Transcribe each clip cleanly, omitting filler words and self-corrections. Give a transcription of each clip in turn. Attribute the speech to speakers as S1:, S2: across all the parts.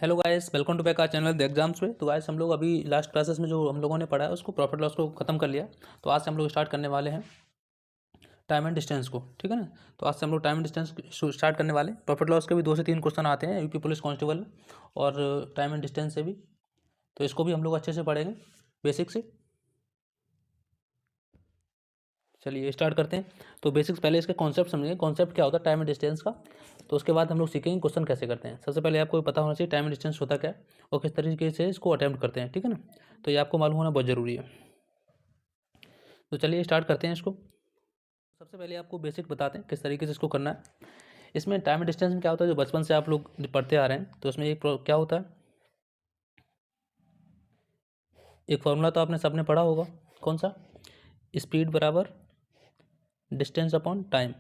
S1: Hello guys, welcome to back our channel the exams पे। तो guys हम लोग अभी लास्ट क्लासेस में जो हम लोगों ने पढ़ा है उसको प्रॉफिट लॉस को ख़त्म कर लिया। तो आज से हम लोग स्टार्ट करने वाले हैं टाइम एंड डिस्टेंस को, ठीक है ना। तो आज से हम लोग टाइम एंड डिस्टेंस स्टार्ट करने वाले हैं। प्रॉफिट लॉस के भी 2 से 3 क्वेश्चन आते हैं यूपी पुलिस कांस्टेबल और टाइम एंड डिस्टेंस से भी। तो इसको भी हम लोग अच्छे से पढ़ेंगे बेसिक से। चलिए स्टार्ट करते हैं। तो बेसिक्स पहले इसके कॉन्सेप्ट समझेंगे, कॉन्सेप्ट क्या होता है टाइम एंड डिस्टेंस का। तो उसके बाद हम लोग सीखेंगे क्वेश्चन कैसे करते हैं। सबसे पहले आपको पता होना चाहिए टाइम एंड डिस्टेंस होता क्या है और किस तरीके से इसको अटैम्प्ट करते हैं, ठीक है ना। तो ये आपको मालूम होना बहुत ज़रूरी है। तो चलिए स्टार्ट करते हैं इसको। सबसे पहले आपको बेसिक बताते हैं किस तरीके से इसको करना है। इसमें टाइम एंड डिस्टेंस में क्या होता है, जो बचपन से आप लोग पढ़ते आ रहे हैं, तो उसमें क्या होता है, एक फॉर्मूला तो आपने सबने पढ़ा होगा। कौन सा? स्पीड बराबर डिस्टेंस अपॉन टाइम।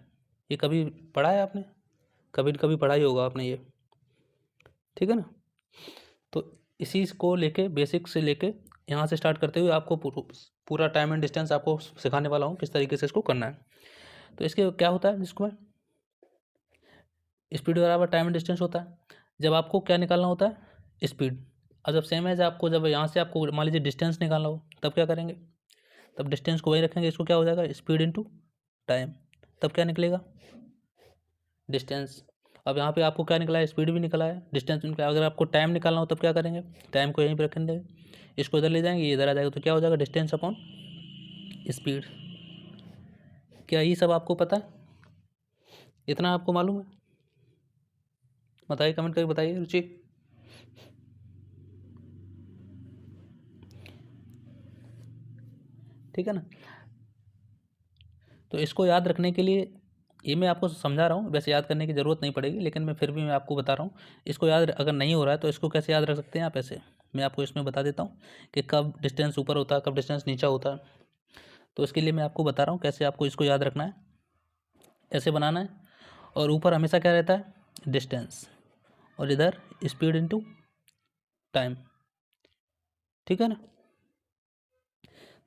S1: ये कभी पढ़ा है आपने? कभी कभी पढ़ा ही होगा आपने ये, ठीक है ना। तो इसी को लेके बेसिक से लेके यहाँ से स्टार्ट करते हुए आपको पूरा टाइम एंड डिस्टेंस आपको सिखाने वाला हूँ किस तरीके से इसको करना है। तो इसके क्या होता है, जिसको स्पीड बराबर टाइम एंड डिस्टेंस होता है। जब आपको क्या निकालना होता है, स्पीड। और जब सेम एज आपको, जब यहाँ से आपको मान लीजिए डिस्टेंस निकालना हो, तब क्या करेंगे, तब डिस्टेंस को वही रखेंगे। इसको क्या हो जाएगा, स्पीड इंटू टाइम। तब क्या निकलेगा, डिस्टेंस। अब यहाँ पे आपको क्या निकला है, स्पीड भी निकला है, डिस्टेंस भी निकला है। अगर आपको टाइम निकालना हो तब क्या करेंगे, टाइम को यहीं पर रखेंगे, इसको इधर ले जाएंगे, ये इधर आ जाएगा। तो क्या हो जाएगा, डिस्टेंस अपॉन स्पीड। क्या ये सब आपको पता है? इतना आपको मालूम है? बताइए, कमेंट करके बताइए रुचि। ठीक है ना। तो इसको याद रखने के लिए ये मैं आपको समझा रहा हूँ, वैसे याद करने की ज़रूरत नहीं पड़ेगी, लेकिन मैं फिर भी मैं आपको बता रहा हूँ। इसको याद अगर नहीं हो रहा है तो इसको कैसे याद रख सकते हैं आप, ऐसे मैं आपको इसमें बता देता हूँ कि कब डिस्टेंस ऊपर होता है, कब डिस्टेंस नीचा होता है। तो इसके लिए मैं आपको बता रहा हूँ कैसे आपको इसको याद रखना है। ऐसे बनाना है, और ऊपर हमेशा क्या रहता है, डिस्टेंस, और इधर स्पीड इंटू टाइम, ठीक है ना।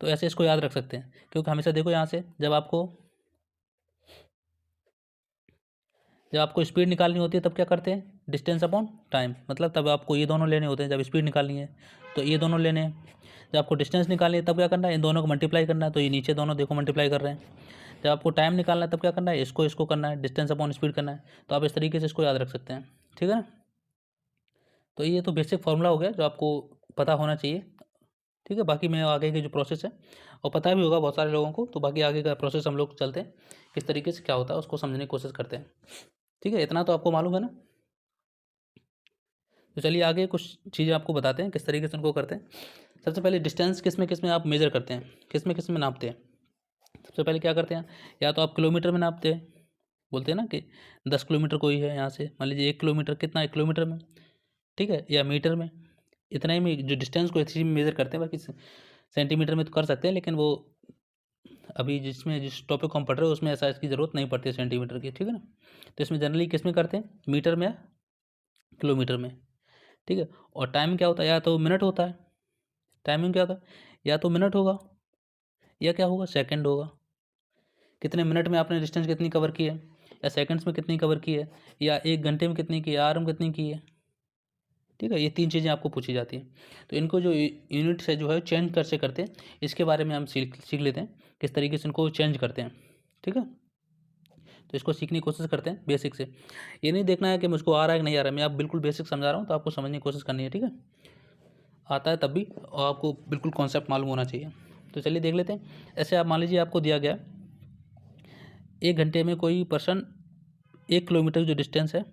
S1: तो ऐसे इसको याद रख सकते हैं, क्योंकि हमेशा देखो यहाँ से जब आपको स्पीड निकालनी होती है तब क्या करते हैं, डिस्टेंस अपॉन टाइम। मतलब तब आपको ये दोनों लेने होते हैं, जब स्पीड निकालनी है तो ये दोनों लेने हैं। जब आपको डिस्टेंस निकालनी है तब क्या करना है, इन दोनों को मल्टीप्लाई करना है। तो ये नीचे दोनों देखो मल्टीप्लाई कर रहे हैं। जब आपको टाइम निकालना है तब क्या करना है, इसको इसको करना है, डिस्टेंस अपॉन स्पीड करना है। तो आप इस तरीके से इसको याद रख सकते हैं, ठीक है ना। तो ये तो बेसिक फार्मूला हो गया जो आपको पता होना चाहिए, ठीक है। बाकी मैं आगे के जो प्रोसेस है, और पता भी होगा बहुत सारे लोगों को, तो बाकी आगे का प्रोसेस हम लोग चलते हैं, किस तरीके से क्या होता है उसको समझने की कोशिश करते हैं, ठीक है। इतना तो आपको मालूम है ना। तो चलिए आगे कुछ चीज़ें आपको बताते हैं किस तरीके से उनको करते हैं। सबसे पहले डिस्टेंस किस में आप मेजर करते हैं, किस में नापते हैं। सबसे पहले क्या करते हैं, या तो आप किलोमीटर में नापते हैं, बोलते हैं ना कि 10 किलोमीटर कोई है यहाँ से, मान लीजिए 1 किलोमीटर, कितना 1 किलोमीटर में, ठीक है, या मीटर में। इतना ही में जो डिस्टेंस को इसी में मेजर करते हैं। बाकी सेंटीमीटर में तो कर सकते हैं, लेकिन वो अभी जिस टॉपिक को हम पढ़ रहे हैं उसमें ऐसा इसकी ज़रूरत नहीं पड़ती है सेंटीमीटर की, ठीक है ना। तो इसमें जनरली किस में करते हैं, मीटर में या किलोमीटर में, ठीक है। और टाइम क्या होता है, या तो मिनट होता है, टाइमिंग क्या होता है, या तो मिनट होगा या क्या होगा, सेकंड होगा। कितने मिनट में आपने डिस्टेंस कितनी कवर की है, या सेकंड्स में कितनी कवर की है, या 1 घंटे में कितनी की है, आवर में कितनी की है, ठीक है। ये 3 चीज़ें आपको पूछी जाती हैं। तो इनको जो यूनिट्स है जो है चेंज कैसे करते हैं, इसके बारे में हम सीख लेते हैं किस तरीके से इनको चेंज करते हैं, ठीक है। तो इसको सीखने की कोशिश करते हैं बेसिक से। ये नहीं देखना है कि मुझको आ रहा है कि नहीं आ रहा है, मैं आप बिल्कुल बेसिक समझा रहा हूँ, तो आपको समझने की कोशिश करनी है, ठीक है। आता है तब भी, और आपको बिल्कुल कॉन्सेप्ट मालूम होना चाहिए। तो चलिए देख लेते हैं। ऐसे आप मान लीजिए आपको दिया गया 1 घंटे में कोई पर्सन 1 किलोमीटर जो डिस्टेंस है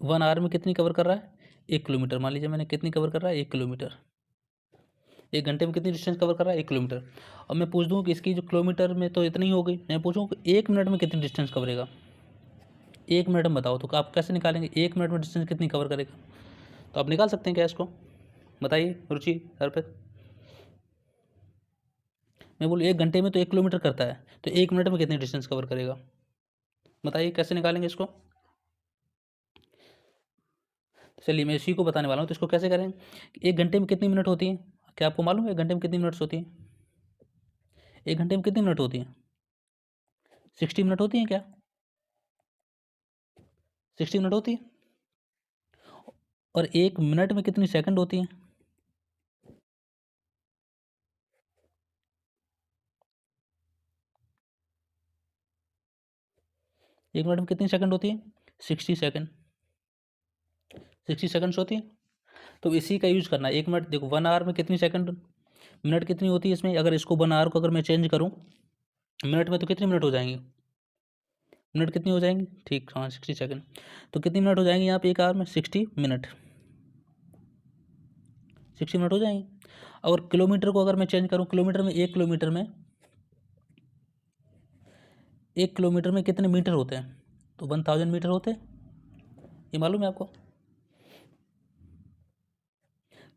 S1: 1 आवर में कितनी कवर कर रहा है, 1 किलोमीटर। मान लीजिए मैंने कितनी कवर कर रहा है, 1 किलोमीटर। 1 घंटे में कितनी डिस्टेंस कवर कर रहा है, 1 किलोमीटर। और मैं पूछ दूँ कि इसकी जो किलोमीटर में तो इतनी हो गई, मैं पूछूँ कि 1 मिनट में कितनी डिस्टेंस कवरेगा, 1 मिनट में बताओ। तो आप कैसे निकालेंगे, 1 मिनट में डिस्टेंस कितनी कवर करेगा। तो आप निकाल सकते हैं क्या इसको, बताइए रुचि सर पे। मैं बोलूँ 1 घंटे में तो 1 किलोमीटर करता है, तो 1 मिनट में कितनी डिस्टेंस कवर करेगा, बताइए कैसे निकालेंगे इसको। चलिए मैं इसी को बताने वाला हूँ। तो इसको कैसे करें, 1 घंटे में कितनी मिनट होती हैं, क्या आपको मालूम है 1 घंटे में कितनी मिनट्स होती हैं, 1 घंटे में कितनी मिनट होती हैं, 60 मिनट होती हैं क्या, 60 मिनट होती है। और 1 मिनट में कितनी सेकंड होती हैं? एक मिनट में कितनी सेकंड होती है? 60 सेकंड। 60 सेकंड्स होती है। तो इसी का यूज़ करना है। 1 मिनट देखो, 1 आवर में कितनी सेकंड, मिनट कितनी होती है इसमें? अगर इसको 1 आवर को अगर मैं चेंज करूँ मिनट में, तो कितने मिनट हो जाएंगे? मिनट कितनी हो जाएंगी? ठीक, हाँ 60 सेकंड। तो कितनी मिनट हो जाएंगे यहाँ पे 1 आवर में? 60 मिनट। 60 मिनट हो जाएंगे। और किलोमीटर को अगर मैं चेंज करूँ, किलोमीटर में 1 किलोमीटर में 1 किलोमीटर में कितने मीटर होते हैं? तो 1000 मीटर होते हैं। ये मालूम है आपको?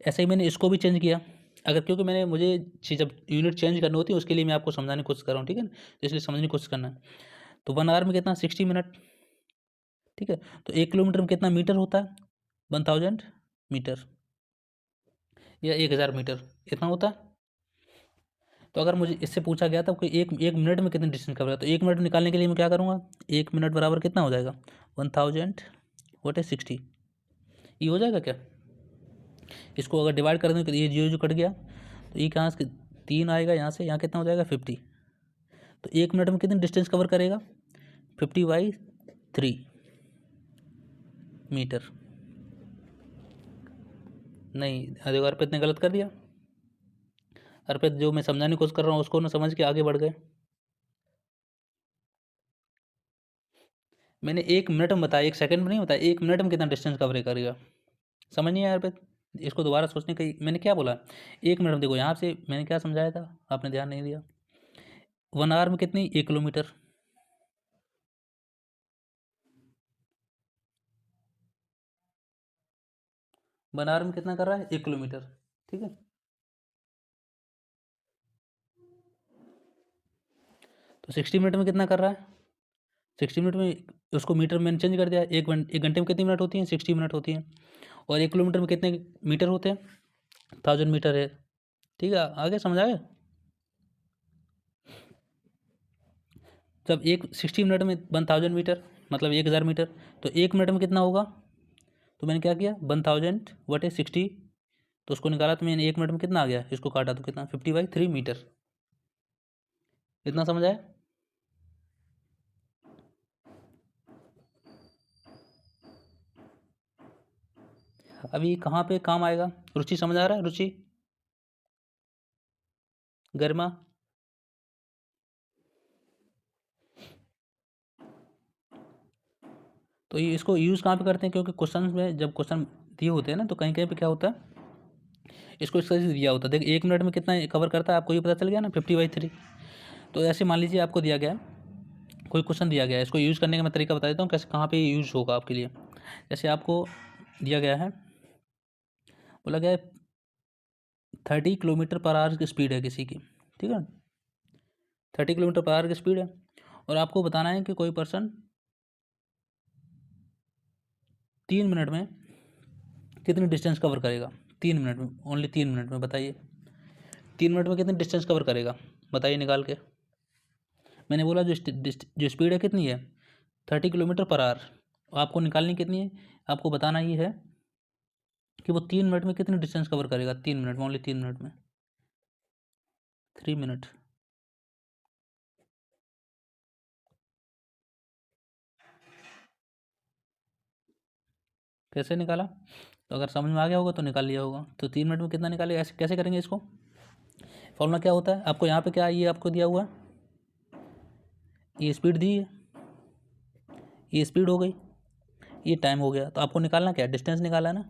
S1: ऐसे ही मैंने इसको भी चेंज किया, अगर क्योंकि मुझे जब यूनिट चेंज करनी होती है उसके लिए मैं आपको समझाने की कोशिश कर रहा हूँ, ठीक है ना? तो इसलिए समझने की कोशिश करना है। तो 1 आवर में कितना? 60 मिनट, ठीक है। तो 1 किलोमीटर में कितना मीटर होता है? 1000 मीटर या 1000 मीटर, इतना होता है। तो अगर मुझे इससे पूछा गया था कि एक मिनट में कितने डिस्टेंस कवर है, तो 1 मिनट निकालने के लिए मैं क्या करूँगा? 1 मिनट बराबर कितना हो जाएगा? 1000 वोट है 60। ये हो जाएगा क्या? इसको अगर डिवाइड कर दें तो ये जीरो जो कट गया, तो ये कहाँ से 3 आएगा, यहाँ से यहाँ कितना हो जाएगा? 50। तो 1 मिनट में कितनी डिस्टेंस कवर करेगा? 50/3 मीटर। नहीं, देखो अर्पित ने गलत कर दिया। अर्पित, जो मैं समझाने की कोशिश कर रहा हूँ उसको ना समझ के आगे बढ़ गए। मैंने 1 मिनट में बताया, 1 सेकंड में नहीं बताया। 1 मिनट में कितना डिस्टेंस कवर करेगा, समझ नहीं आया अर्पित? इसको दोबारा सोचने का मैंने क्या बोला? 1 मिनट में, देखो यहाँ से मैंने क्या समझाया था, आपने ध्यान नहीं दिया। 1 आवर में कितनी? 1 किलोमीटर। 1 आवर में कितना कर रहा है? 1 किलोमीटर, ठीक है। तो 60 मिनट में कितना कर रहा है? 60 मिनट में उसको मीटर में मैंने चेंज कर दिया। 1 घंटे में कितनी मिनट होती हैं? 60 मिनट होती हैं। और 1 किलोमीटर में कितने मीटर होते हैं? 1000 मीटर है, ठीक है। आगे समझ आया? जब एक 60 मिनट में 1000 मीटर मतलब 1000 मीटर, तो 1 मिनट में कितना होगा? तो मैंने क्या किया? 1000 बटे 60, तो उसको निकाला, तो मैंने 1 मिनट में कितना आ गया, इसको काटा तो कितना? 50/3 मीटर। इतना समझ आया? अभी कहाँ पे काम आएगा? रुचि, समझ आ रहा है? रुचि, गरिमा, तो ये इसको यूज़ कहाँ पे करते हैं? क्योंकि क्वेश्चन में जब क्वेश्चन दिए होते हैं ना, तो कहीं कहीं पे क्या होता है, इसको इस तरह से दिया होता है। देखिए 1 मिनट में कितना कवर करता है, आपको ये पता चल गया ना, 50/3। तो ऐसे मान लीजिए आपको दिया गया है, कोई क्वेश्चन दिया गया है, इसको यूज़ करने का मैं तरीका बता देता हूँ कैसे, कहाँ पे यूज़ होगा आपके लिए। जैसे आपको दिया गया है, बोला गया है 30 किलोमीटर पर आवर की स्पीड है किसी की, ठीक है। 30 किलोमीटर पर आवर की स्पीड है, और आपको बताना है कि कोई पर्सन 3 मिनट में कितनी डिस्टेंस कवर करेगा। 3 मिनट में, ओनली 3 मिनट में, बताइए 3 मिनट में कितनी डिस्टेंस कवर करेगा, बताइए निकाल के। मैंने बोला जो स्पीड है कितनी है? 30 किलोमीटर पर आवर। आपको निकालनी कितनी है? आपको बताना ये है कि वो 3 मिनट में कितनी डिस्टेंस कवर करेगा। 3 मिनट में, ओनली 3 मिनट में, 3 मिनट। कैसे निकाला? तो अगर समझ में आ गया होगा तो निकाल लिया होगा। तो 3 मिनट में कितना निकालेगा, ऐसे कैसे करेंगे इसको? फॉर्मूला क्या होता है आपको यहाँ पे, क्या ये आपको दिया हुआ है, ये स्पीड दी है, ये स्पीड हो गई, ये टाइम हो गया। तो आपको निकालना क्या है? डिस्टेंस निकाला है ना।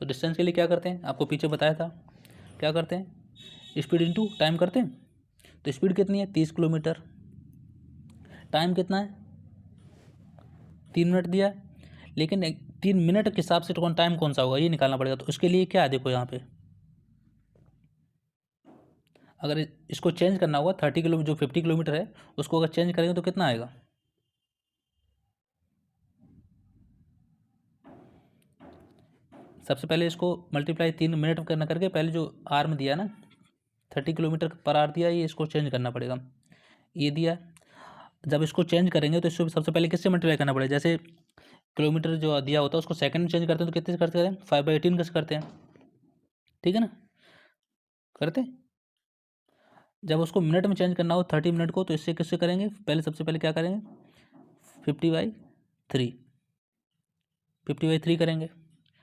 S1: तो डिस्टेंस के लिए क्या करते हैं, आपको पीछे बताया था, क्या करते हैं? स्पीड इंटू टाइम करते हैं। तो स्पीड कितनी है? 30 किलोमीटर। टाइम कितना है? 3 मिनट दिया है, लेकिन 3 मिनट के हिसाब से कौन टाइम कौन सा होगा, ये निकालना पड़ेगा। तो उसके लिए क्या है, देखो यहाँ पे अगर इसको चेंज करना होगा, 30 किलोमीटर जो 50 किलोमीटर है उसको अगर चेंज करेंगे तो कितना आएगा? सबसे पहले इसको मल्टीप्लाई 3 मिनट करना करके, पहले जो आर में दिया ना 30 किलोमीटर पर आर दिया, ये इसको चेंज करना पड़ेगा, ये दिया। जब इसको चेंज करेंगे तो इसको सबसे पहले किससे मल्टीप्लाई करना पड़ेगा? जैसे किलोमीटर जो दिया होता है उसको सेकंड में चेंज करते हैं तो कितने से करते हैं, 5/18 कैसे करते हैं, ठीक है ना, करते हैं। जब उसको मिनट में चेंज करना हो 30 मिनट को, तो इससे किससे करेंगे, पहले सबसे पहले क्या करेंगे, 50/3, 50/3 करेंगे।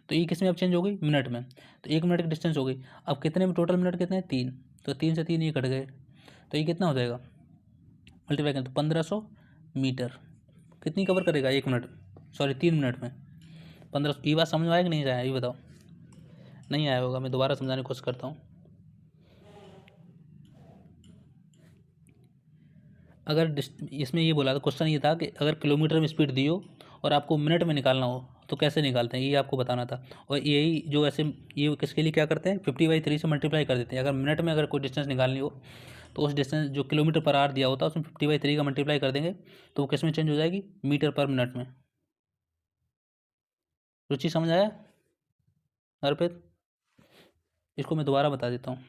S1: तो ये किस में अब चेंज हो गई, मिनट में। तो 1 मिनट की डिस्टेंस हो गई। अब कितने में टोटल मिनट कितने हैं, 3। तो 3 से 3 ये कट गए, तो ये कितना हो जाएगा, मल्टीप्लाई करें तो 1500 मीटर। कितनी कवर करेगा 1 मिनट, सॉरी 3 मिनट में 1500। ये बात समझ में आया कि नहीं आया, ये बताओ। नहीं आया होगा, मैं दोबारा समझाने की कोशिश करता हूँ। अगर इसमें ये बोला था, क्वेश्चन ये था कि अगर किलोमीटर में स्पीड दी हो और आपको मिनट में निकालना हो तो कैसे निकालते हैं, ये आपको बताना था। और यही जो ऐसे ये किसके लिए क्या करते हैं, 50/3 से मल्टीप्लाई कर देते हैं। अगर मिनट में अगर कोई डिस्टेंस निकालनी हो तो उस डिस्टेंस जो किलोमीटर पर आवर दिया होता है उसमें 50/3 का मल्टीप्लाई कर देंगे, तो वो किस में चेंज हो जाएगी, मीटर पर मिनट में। रुचि समझ आया अर्पित, इसको मैं दोबारा बता देता हूँ।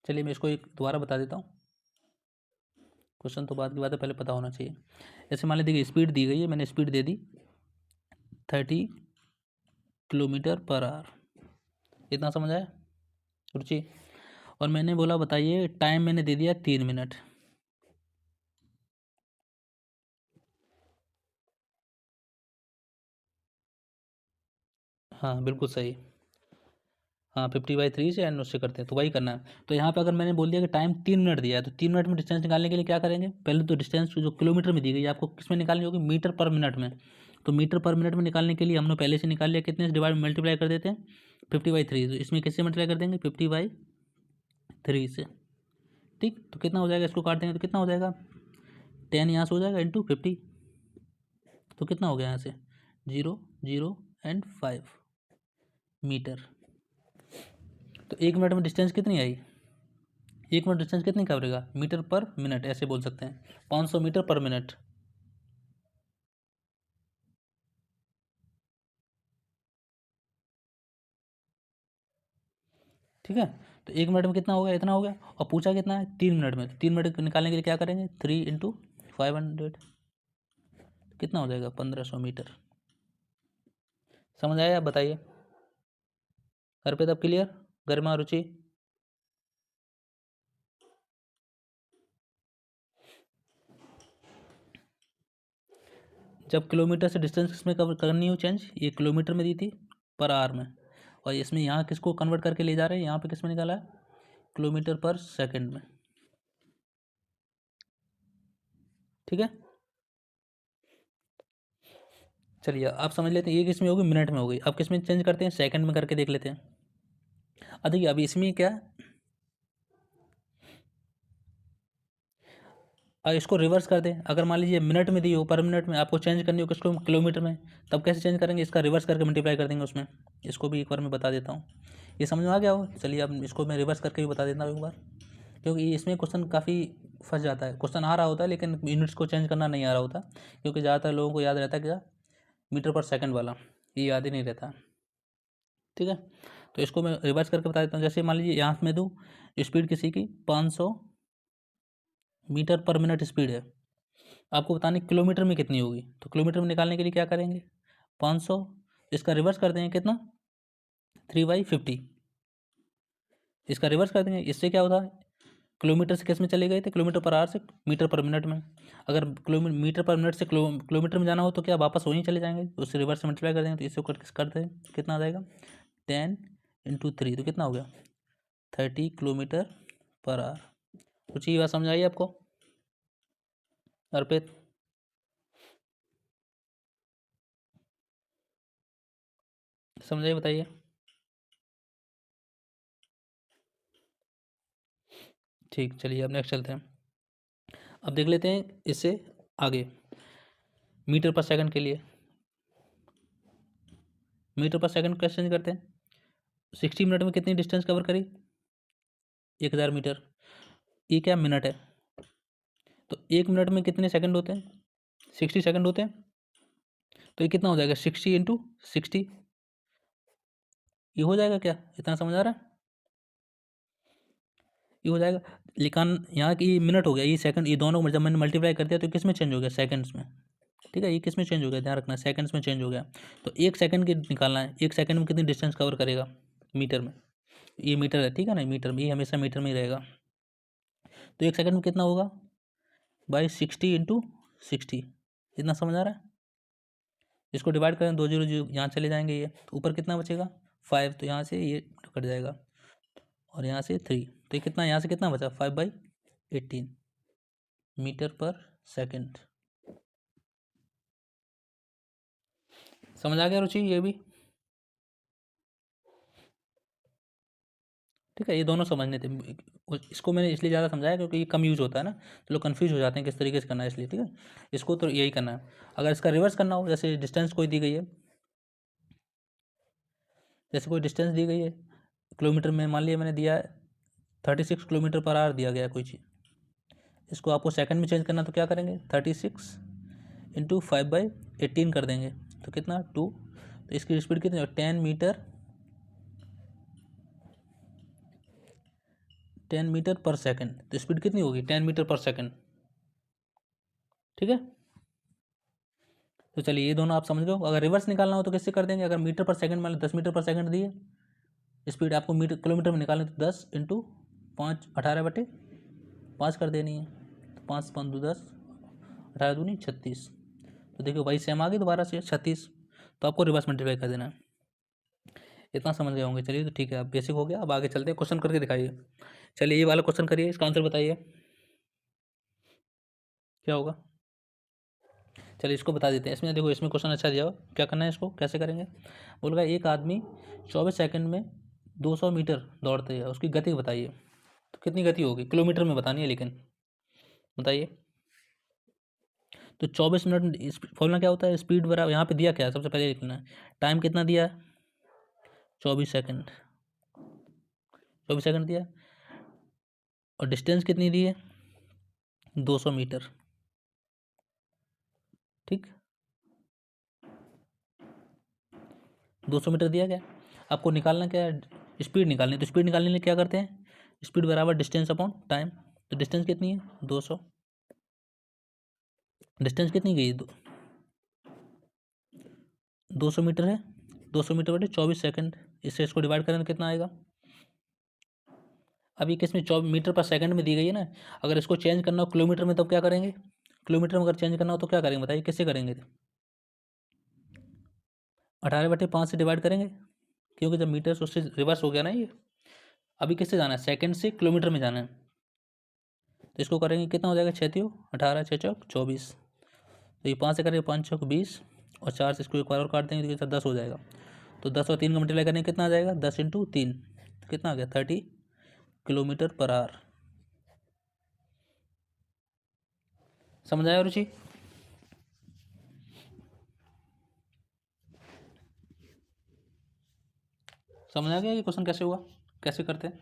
S1: चलिए मैं इसको एक दोबारा बता देता हूँ। क्वेश्चन तो बाद की बात है, पहले पता होना चाहिए। जैसे मान लीजिए देखिए, स्पीड दी गई है, मैंने स्पीड दे दी 30 किलोमीटर पर आवर, इतना समझ आया रुचि। और मैंने बोला बताइए टाइम मैंने दे दिया 3 मिनट। हाँ बिल्कुल सही। हाँ 50/3 से एंड उससे करते हैं, तो वही करना है। तो यहाँ पे अगर मैंने बोल दिया कि टाइम 3 मिनट दिया है, तो 3 मिनट में डिस्टेंस निकालने के लिए क्या करेंगे, पहले तो डिस्टेंस जो किलोमीटर में दी गई है आपको किस में निकालनी होगी, मीटर पर मिनट में। तो मीटर पर मिनट में निकालने के लिए हमने पहले से निकाल लिया, कितने से डिवाइड मल्टीप्लाई कर देते हैं, 50/3। तो इसमें किससे मल्टीप्लाई कर देंगे, 50/3 से। ठीक, तो कितना हो जाएगा, इसको काट देंगे तो कितना हो जाएगा, 10 यहाँ से हो जाएगा इंटू 50। तो कितना हो गया यहाँ से, 0 0 एंड 5 मीटर। तो 1 मिनट में डिस्टेंस कितनी आई, 1 मिनट डिस्टेंस कितनी कवरेगा, मीटर पर मिनट ऐसे बोल सकते हैं, 500 मीटर पर मिनट। ठीक है, तो 1 मिनट में कितना हो गया, इतना हो गया। और पूछा कितना है, 3 मिनट में। तो 3 मिनट निकालने के लिए क्या करेंगे, 3 × 500, कितना हो जाएगा, 1500 मीटर। समझ आया, आप बताइए। घर पे तब क्लियर, गरिमा रुचि। जब किलोमीटर से डिस्टेंस किसमें कवर करनी हो चेंज, ये किलोमीटर में दी थी पर आवर में, और इसमें यहाँ किसको कन्वर्ट करके ले जा रहे हैं, यहाँ पे किस में निकाला है, किलोमीटर पर सेकंड में। ठीक है, चलिए आप समझ लेते हैं, ये किस में होगी, मिनट में होगी। अब किस में चेंज करते हैं, सेकंड में करके देख लेते हैं। अब देखिए, अभी इसमें क्या है, अब इसको रिवर्स कर दें। अगर मान लीजिए मिनट में दी हो, पर मिनट में आपको चेंज करनी हो किसको, किलोमीटर में, तब कैसे चेंज करेंगे, इसका रिवर्स करके मल्टीप्लाई कर देंगे उसमें। इसको भी एक बार मैं बता देता हूँ, ये समझ में आ गया हो। चलिए अब इसको मैं रिवर्स करके भी बता देता हूँ एक बार, क्योंकि इसमें क्वेश्चन काफ़ी फंस जाता है। क्वेश्चन आ रहा होता है लेकिन यूनिट्स को चेंज करना नहीं आ रहा होता, क्योंकि ज़्यादातर लोगों को याद रहता है क्या, मीटर पर सेकंड वाला, ये याद ही नहीं रहता। ठीक है, तो इसको मैं रिवर्स करके बता देता हूँ। जैसे मान लीजिए यहाँ से मैं दूँ, स्पीड किसी की 500 मीटर पर मिनट स्पीड है, आपको बताने किलोमीटर में कितनी होगी। तो किलोमीटर में निकालने के लिए क्या करेंगे, 500, इसका रिवर्स कर देंगे कितना, 3/50, इसका रिवर्स कर देंगे। इससे क्या होता है, किलोमीटर से किस में चले गए थे, किलोमीटर पर आवर से मीटर पर मिनट में। अगर मीटर पर मिनट से किलोमीटर में जाना हो तो क्या वापस वहीं चले जाएंगे, उससे रिवर्स से मल्टीप्लाई कर देंगे। तो इससे करते हैं कितना आ जाएगा, 10 × 3, तो कितना हो गया, 30 किलोमीटर पर आवर। कुछ ये बात समझ आई आपको अर्पित। समझ आई, बताइए। ठीक, चलिए अब नेक्स्ट चलते हैं। अब देख लेते हैं इससे आगे, मीटर पर सेकंड के लिए। मीटर पर सेकंड कैसे चेंज करते हैं, 60 मिनट में कितनी डिस्टेंस कवर करी, 1000 मीटर। ये क्या मिनट है, तो 1 मिनट में कितने सेकंड होते हैं, 60 सेकंड होते हैं। तो ये कितना हो जाएगा, 60 × 60, ये हो जाएगा क्या, इतना समझ आ रहा है, ये हो जाएगा। लेकिन यहाँ की मिनट हो गया, ये सेकंड, ये दोनों जब मैंने मल्टीप्लाई कर दिया तो किस में चेंज हो गया, सेकंड्स में। ठीक है, ये किस में चेंज हो गया, ध्यान रखना, सेकंड्स में चेंज हो गया। तो 1 सेकंड की निकालना है, 1 सेकंड में कितनी डिस्टेंस कवर करेगा मीटर में, ये मीटर है, ठीक है ना, मीटर में, ये हमेशा मीटर में ही रहेगा। तो 1 सेकंड में कितना होगा बाई 60 इंटू 60, इतना समझ आ रहा है। इसको डिवाइड करें, 2 जीरो जीरो यहाँ चले जाएंगे, ये तो ऊपर कितना बचेगा 5, तो यहाँ से ये कट जाएगा और यहाँ से 3, तो ये कितना, यहाँ से कितना बचा 5/18 मीटर पर सेकंड। समझ आ गया रुचि, ये भी ठीक है, ये दोनों समझने थे। इसको मैंने इसलिए ज़्यादा समझाया क्योंकि ये कम यूज होता है ना, तो लोग कन्फ्यूज हो जाते हैं किस तरीके से करना है, इसलिए ठीक है। इसको तो यही करना है। अगर इसका रिवर्स करना हो, जैसे डिस्टेंस कोई दी गई है, जैसे कोई डिस्टेंस दी गई है किलोमीटर में, मान लिया मैंने दिया है 36 किलोमीटर पर आवर दिया गया कोई चीज़, इसको आपको सेकंड में चेंज करना, तो क्या करेंगे 36 इंटू 5/18 कर देंगे, तो कितना 2, तो इसकी स्पीड कितनी 10 मीटर पर सेकंड, तो स्पीड कितनी होगी 10 मीटर पर सेकंड। ठीक है, तो चलिए ये दोनों आप समझ गए। अगर रिवर्स निकालना हो तो किससे कर देंगे, अगर मीटर पर सेकंड मान लो 10 मीटर पर सेकंड दिए स्पीड, आपको मीटर किलोमीटर में निकालनी, तो 10 इंटू 5 18/5 कर देनी है, तो 5 5 2 10, 18 दूनी 36, तो देखिए वही सेम आ गई दोबारा से 36, तो आपको रिवर्स मल्टीप्लाई कर देना है। इतना समझ गए होंगे, चलिए तो ठीक है, अब बेसिक हो गया, अब आगे चलते हैं, क्वेश्चन करके दिखाइए। चलिए ये वाला क्वेश्चन करिए, इसका आंसर बताइए क्या होगा। चलिए इसको बता देते हैं, इसमें देखो, इसमें क्वेश्चन अच्छा दिया हो, क्या करना है, इसको कैसे करेंगे। बोल रहा है एक आदमी 24 सेकंड में 200 मीटर दौड़ते हैं, उसकी गति बताइए, तो कितनी गति होगी, किलोमीटर में बतानी है लेकिन, बताइए। तो 24 मिनट फॉर्मूला क्या होता है, स्पीड बराबर, यहाँ पे दिया क्या है सबसे पहले लिखना है, टाइम कितना दिया है 24 सेकंड, 24 सेकंड दिया, और डिस्टेंस कितनी दी है 200 मीटर। ठीक, 200 मीटर दिया गया, आपको निकालना क्या है, स्पीड निकालनी है, तो स्पीड निकालने के लिए क्या करते हैं, स्पीड बराबर डिस्टेंस अपॉन टाइम, तो डिस्टेंस कितनी है 200, डिस्टेंस कितनी गई 200 मीटर है, 200 मीटर बटे 24 सेकंड, इससे इसको डिवाइड करें तो कितना आएगा। अब ये किस में 24 मीटर पर सेकंड में दी गई है ना, अगर इसको चेंज करना हो किलोमीटर में, तब क्या करेंगे, किलोमीटर में अगर चेंज करना हो तो क्या करेंगे बताइए, किससे करेंगे, 18/5 से डिवाइड करेंगे, क्योंकि जब मीटर से उससे रिवर्स हो गया ना ये, अभी किससे जाना है, सेकंड से किलोमीटर में जाना है, तो इसको करेंगे कितना हो जाएगा 6 18 6 चौक 24, तो ये 5 से करेंगे 5 चौक 20, और 4 से इसको एक बार और काट देंगे तो 10 हो जाएगा, तो 10 और 3 का मल्टीप्लाई करेंगे कितना आ जाएगा, 10 इंटू 3, कितना आ गया 30 किलोमीटर पर आवर। समझ आया रुचि, समझ आ गया ये क्वेश्चन कैसे हुआ, कैसे करते हैं।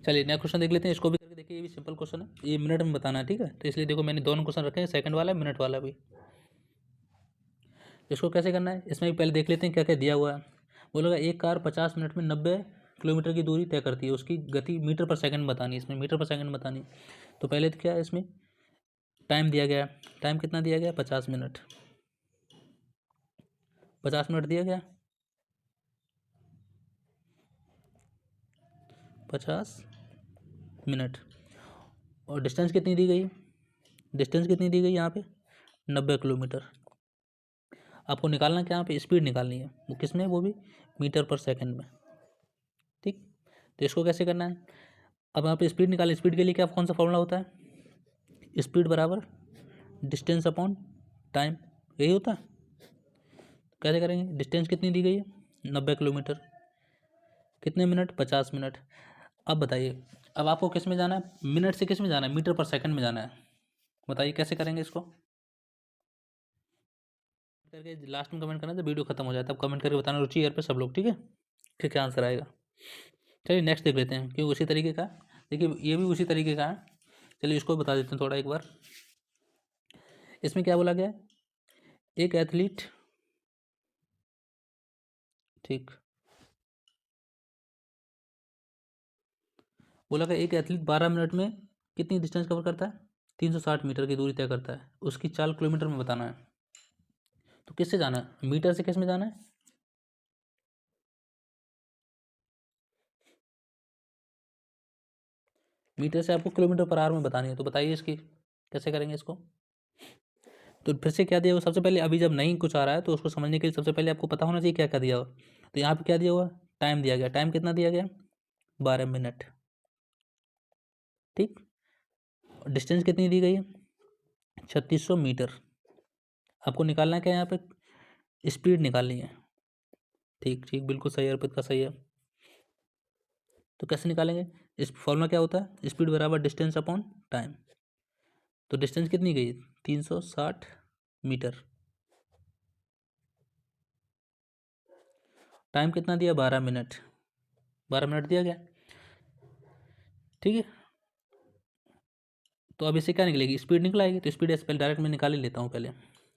S1: चलिए नया क्वेश्चन देख लेते हैं, इसको भी करके देखिए, ये भी सिंपल क्वेश्चन है, ये मिनट में बताना है, ठीक है, तो इसलिए देखो मैंने दोनों क्वेश्चन रखे हैं, सेकंड वाला मिनट वाला भी। इसको कैसे करना है, इसमें भी पहले देख लेते हैं क्या क्या दिया हुआ है। बोलेगा एक कार 50 मिनट में 90 किलोमीटर की दूरी तय करती है, उसकी गति मीटर पर सेकंड बतानी है, इसमें मीटर पर सेकंड बतानी। तो पहले तो क्या है, इसमें टाइम दिया गया, टाइम कितना दिया गया 50 मिनट, 50 मिनट दिया गया, 50 मिनट, और डिस्टेंस कितनी दी गई, डिस्टेंस कितनी दी गई यहाँ पे 90 किलोमीटर। आपको निकालना क्या, यहाँ पे स्पीड निकालनी है, वो किस में, वो भी मीटर पर सेकंड में। ठीक, तो इसको कैसे करना है, अब यहाँ पे स्पीड निकालें, स्पीड के लिए क्या कौन सा फॉर्मूला होता है, स्पीड बराबर डिस्टेंस अपॉन टाइम, यही होता है। कैसे करेंगे, डिस्टेंस कितनी दी गई है 90 किलोमीटर, कितने मिनट 50 मिनट। अब बताइए, अब आपको किस में जाना है, मिनट से किस में जाना है, मीटर पर सेकंड में जाना है, बताइए कैसे करेंगे इसको, करके लास्ट में कमेंट करना, तो वीडियो खत्म हो जाता है, तब कमेंट करके बताना रुचि यार पे सब लोग, ठीक है, फिर क्या आंसर आएगा। चलिए नेक्स्ट देख लेते हैं, क्योंकि उसी तरीके का, देखिए ये भी उसी तरीके का है, चलिए इसको बता देते हैं थोड़ा एक बार। इसमें क्या बोला गया है, एक एथलीट, ठीक, बोला कि एक एथलीट 12 मिनट में कितनी डिस्टेंस कवर करता है, 360 मीटर की दूरी तय करता है, उसकी चाल किलोमीटर में बताना है। तो किससे जाना है, मीटर से किस में जाना है, मीटर से आपको किलोमीटर पर आवर में बतानी है। तो बताइए इसकी कैसे करेंगे इसको। तो फिर से क्या दिया हुआ, सबसे पहले अभी जब नहीं कुछ आ रहा है तो उसको समझने के लिए सबसे पहले आपको पता होना चाहिए क्या क्या दिया हुआ। तो यहाँ पे क्या दिया हुआ, टाइम दिया गया, टाइम कितना दिया गया, 12 मिनट, ठीक। डिस्टेंस कितनी दी गई है, 3600 मीटर। आपको निकालना है क्या, यहाँ पे स्पीड निकालनी है। ठीक ठीक, बिल्कुल सही, अर्पित का सही है। तो कैसे निकालेंगे, इस फॉर्मूला क्या होता है, स्पीड बराबर डिस्टेंस अपॉन टाइम। तो डिस्टेंस कितनी गई, 360 मीटर। टाइम कितना दिया, 12 मिनट, 12 मिनट दिया गया, ठीक है। तो अब इससे क्या निकलेगी, स्पीड निकल आएगी। तो स्पीड ऐसे पहले डायरेक्ट मैं निकाल ही लेता हूँ पहले,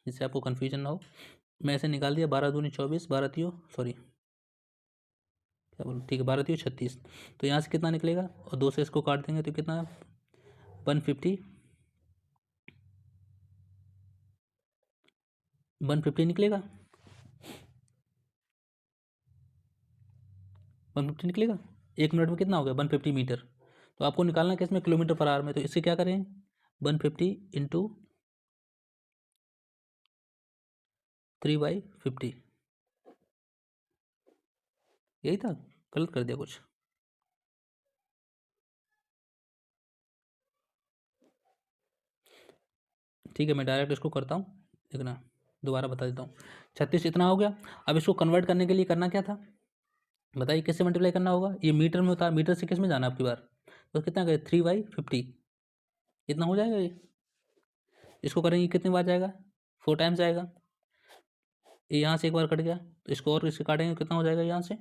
S1: जिससे आपको कन्फ्यूजन ना हो। मैं ऐसे निकाल दिया, 12 दूनी 24, 12 तियो सॉरी क्या बोलूँ, ठीक है, 12 तियो 36। तो यहाँ से कितना निकलेगा, और 2 से इसको काट देंगे तो कितना, 150, 150 निकलेगा, 150 निकलेगा। 1 मिनट में कितना हो गया, 150 मीटर। तो आपको निकालना किस में, किलोमीटर पर आवर में। तो इससे क्या करें, 150 इंटू 3/50, यही था, गलत कर दिया कुछ। ठीक है, मैं डायरेक्ट इसको करता हूँ, देखना, दोबारा बता देता हूँ। 36 इतना हो गया। अब इसको कन्वर्ट करने के लिए करना क्या था, बताइए किससे मल्टीप्लाई करना होगा। ये मीटर में होता है, मीटर से किस में जाना है आपकी बार, तो कितना करें, 3/50, इतना हो जाएगा ये। इसको करेंगे कितनी बार जाएगा, 4 टाइम्स जाएगा। ये यहाँ से एक बार कट गया, तो इसको और इससे काटेंगे कितना हो जाएगा, यहाँ से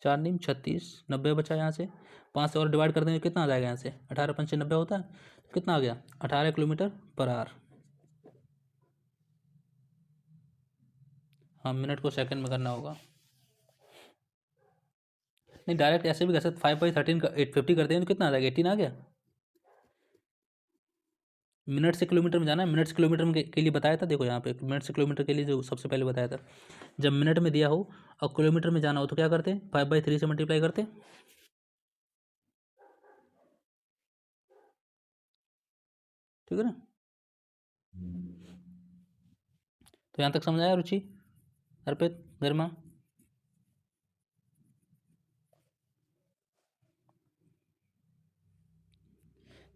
S1: 4×9 = 36, 90 बचा यहाँ से। 5 से और डिवाइड कर देंगे कितना आ जाएगा, यहाँ से 18×5 = 90 होता है। तो कितना आ गया, 18 किलोमीटर पर आवर। हाँ, मिनट को सेकंड में करना होगा। नहीं, डायरेक्ट ऐसे भी कर सकते, 5/13 का 850 करते हैं तो कितना आ जाएगा, 18 आ गया। मिनट से किलोमीटर में जाना है, मिनट से किलोमीटर में के लिए बताया था, देखो यहाँ पे मिनट से किलोमीटर के लिए जो सबसे पहले बताया था, जब मिनट में दिया हो और किलोमीटर में जाना हो तो क्या करते हैं, 5/3 से मल्टीप्लाई करते हैं, ठीक है ना। तो यहाँ तक समझ आया रुचि, अर्पित, गरिमा।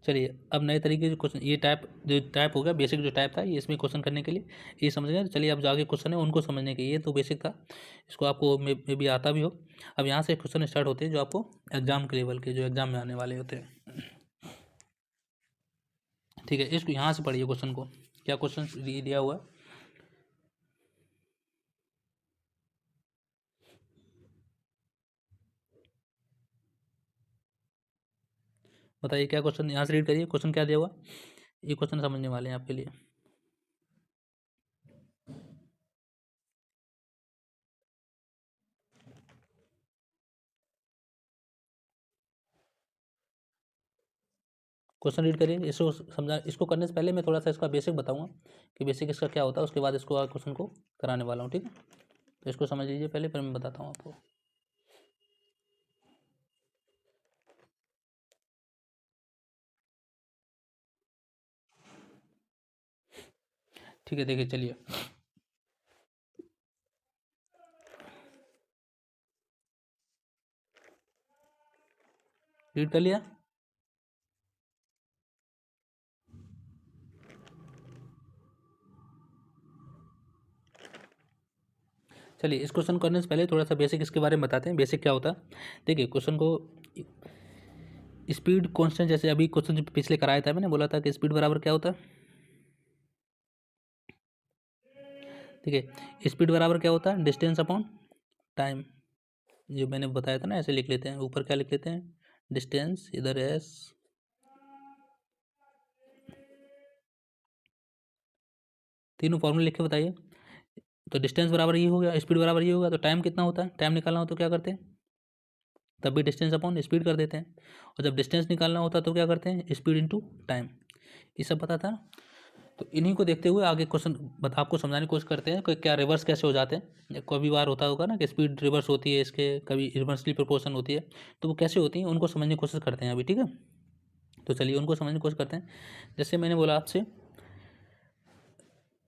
S1: चलिए अब नए तरीके के क्वेश्चन, ये टाइप जो टाइप हो गया, बेसिक जो टाइप था ये इसमें क्वेश्चन करने के लिए, ये समझ गए। तो चलिए अब जो आगे क्वेश्चन है उनको समझने के, ये तो बेसिक था, इसको आपको मे भी आता भी हो। अब यहाँ से क्वेश्चन स्टार्ट होते हैं जो आपको एग्जाम के लेवल के, जो एग्जाम में आने वाले होते हैं, ठीक है। इसको यहाँ से पढ़िए क्वेश्चन को, क्या क्वेश्चन दिया हुआ है, बताइए क्या क्वेश्चन, यहाँ से रीड करिए क्वेश्चन क्या दिया हुआ, ये क्वेश्चन समझने वाले हैं आपके लिए। क्वेश्चन रीड करिए, इसको समझा, इसको करने से पहले मैं थोड़ा सा इसका बेसिक बताऊंगा कि बेसिक इसका क्या होता है, उसके बाद इसको क्वेश्चन को कराने वाला हूँ, ठीक है। तो इसको समझ लीजिए पहले, फिर मैं बताता हूँ आपको। ठीक है, देखिए चलिए, रीड कर लिया। चलिए इस क्वेश्चन करने से पहले थोड़ा सा बेसिक इसके बारे में बताते हैं, बेसिक क्या होता है। देखिए क्वेश्चन को, स्पीड कांस्टेंट, जैसे अभी क्वेश्चन जो पिछले कराया था मैंने बोला था कि स्पीड बराबर क्या होता है, ठीक है। स्पीड बराबर क्या होता है, डिस्टेंस अपॉन टाइम, जो मैंने बताया था ना, ऐसे लिख लेते हैं, ऊपर क्या लिख लेते हैं, डिस्टेंस, इधर एस, तीनों फॉर्मूले लिख के बताइए। तो डिस्टेंस बराबर ये हो गया, स्पीड बराबर ये होगा, तो टाइम कितना होता है, टाइम निकालना हो तो क्या करते हैं, तब भी डिस्टेंस अपॉन स्पीड कर देते हैं। और जब डिस्टेंस निकालना होता है तो क्या करते हैं, स्पीड इनटू टाइम। ये सब पता था। तो इन्हीं को देखते हुए आगे क्वेश्चन आपको समझाने की कोशिश करते हैं कि क्या रिवर्स कैसे हो जाते हैं। कभी बार होता होगा ना कि स्पीड रिवर्स होती है इसके, कभी रिवर्सली प्रोपोर्शन होती है, तो वो कैसे होती है उनको समझने की कोशिश करते हैं अभी, ठीक है। तो चलिए उनको समझने की कोशिश करते हैं। जैसे मैंने बोला आपसे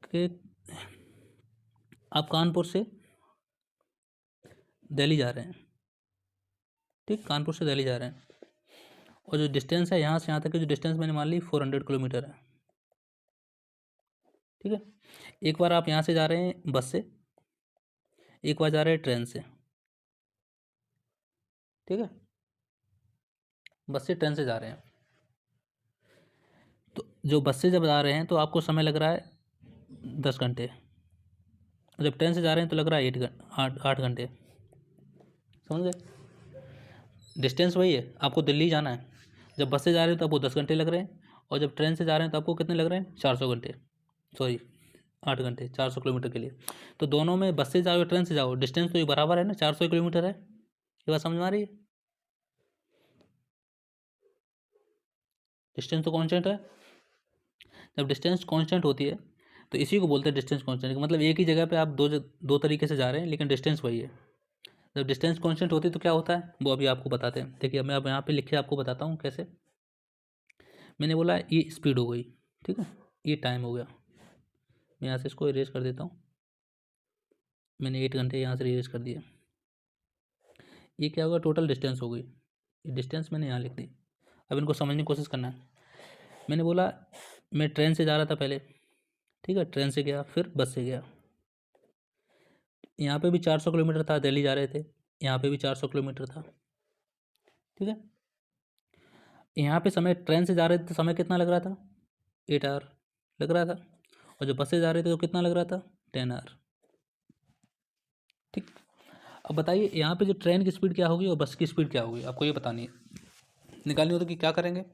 S1: कि आप कानपुर से दिल्ली जा रहे हैं, ठीक, कानपुर से दिल्ली जा रहे हैं, और जो डिस्टेंस है यहाँ से यहाँ तक की जो डिस्टेंस मैंने मान ली 400 किलोमीटर है, ठीक है। एक बार आप यहाँ से जा रहे हैं बस से, एक बार जा रहे हैं ट्रेन से, ठीक है, बस से ट्रेन से जा रहे हैं। तो जो बस से जब जा रहे हैं तो आपको समय लग रहा है 10 घंटे, जब ट्रेन से जा रहे हैं तो लग रहा है 8 घंटे। समझ गए, डिस्टेंस वही है, आपको दिल्ली जाना है। जब बस से जा रहे हैं तो आपको 10 घंटे लग रहे हैं, और जब ट्रेन से जा रहे हैं तो आपको कितने लग रहे हैं, 400 घंटे, सॉरी 8 घंटे, 400 किलोमीटर के लिए। तो दोनों में बस से जाओ या ट्रेन से जाओ, डिस्टेंस तो ये बराबर है ना, 400 किलोमीटर है। ये बात समझ में आ रही है, डिस्टेंस तो कांस्टेंट है। जब डिस्टेंस कांस्टेंट होती है तो इसी को बोलते हैं डिस्टेंस कांस्टेंट, मतलब एक ही जगह पे आप दो तरीके से जा रहे हैं लेकिन डिस्टेंस वही है। जब डिस्टेंस कांस्टेंट होती है तो क्या होता है वो अभी आपको बताते हैं। देखिए मैं अब यहाँ पे लिख के आपको बताता हूँ कैसे। मैंने बोला ये स्पीड हो गई, ठीक है, ये टाइम हो गया। मैं यहाँ से इसको इरेज कर देता हूँ, मैंने 8 घंटे यहाँ से इरेज कर दिया। ये क्या होगा, टोटल डिस्टेंस हो गई, ये डिस्टेंस मैंने यहाँ लिख दी। अब इनको समझने की कोशिश करना है। मैंने बोला मैं ट्रेन से जा रहा था पहले, ठीक है, ट्रेन से गया, फिर बस से गया। यहाँ पे भी 400 किलोमीटर था, दिल्ली जा रहे थे, यहाँ पे भी 400 किलोमीटर था, ठीक है। यहाँ पे समय ट्रेन से जा रहे थे तो समय कितना लग रहा था, 8 आवर लग रहा था, और जब बस से जा रहे थे तो कितना लग रहा था, 10 आवर, ठीक। अब बताइए यहाँ पे जो ट्रेन की स्पीड क्या होगी और बस की स्पीड क्या होगी, आपको ये बतानी है। निकालनी हो तो कि क्या करेंगे,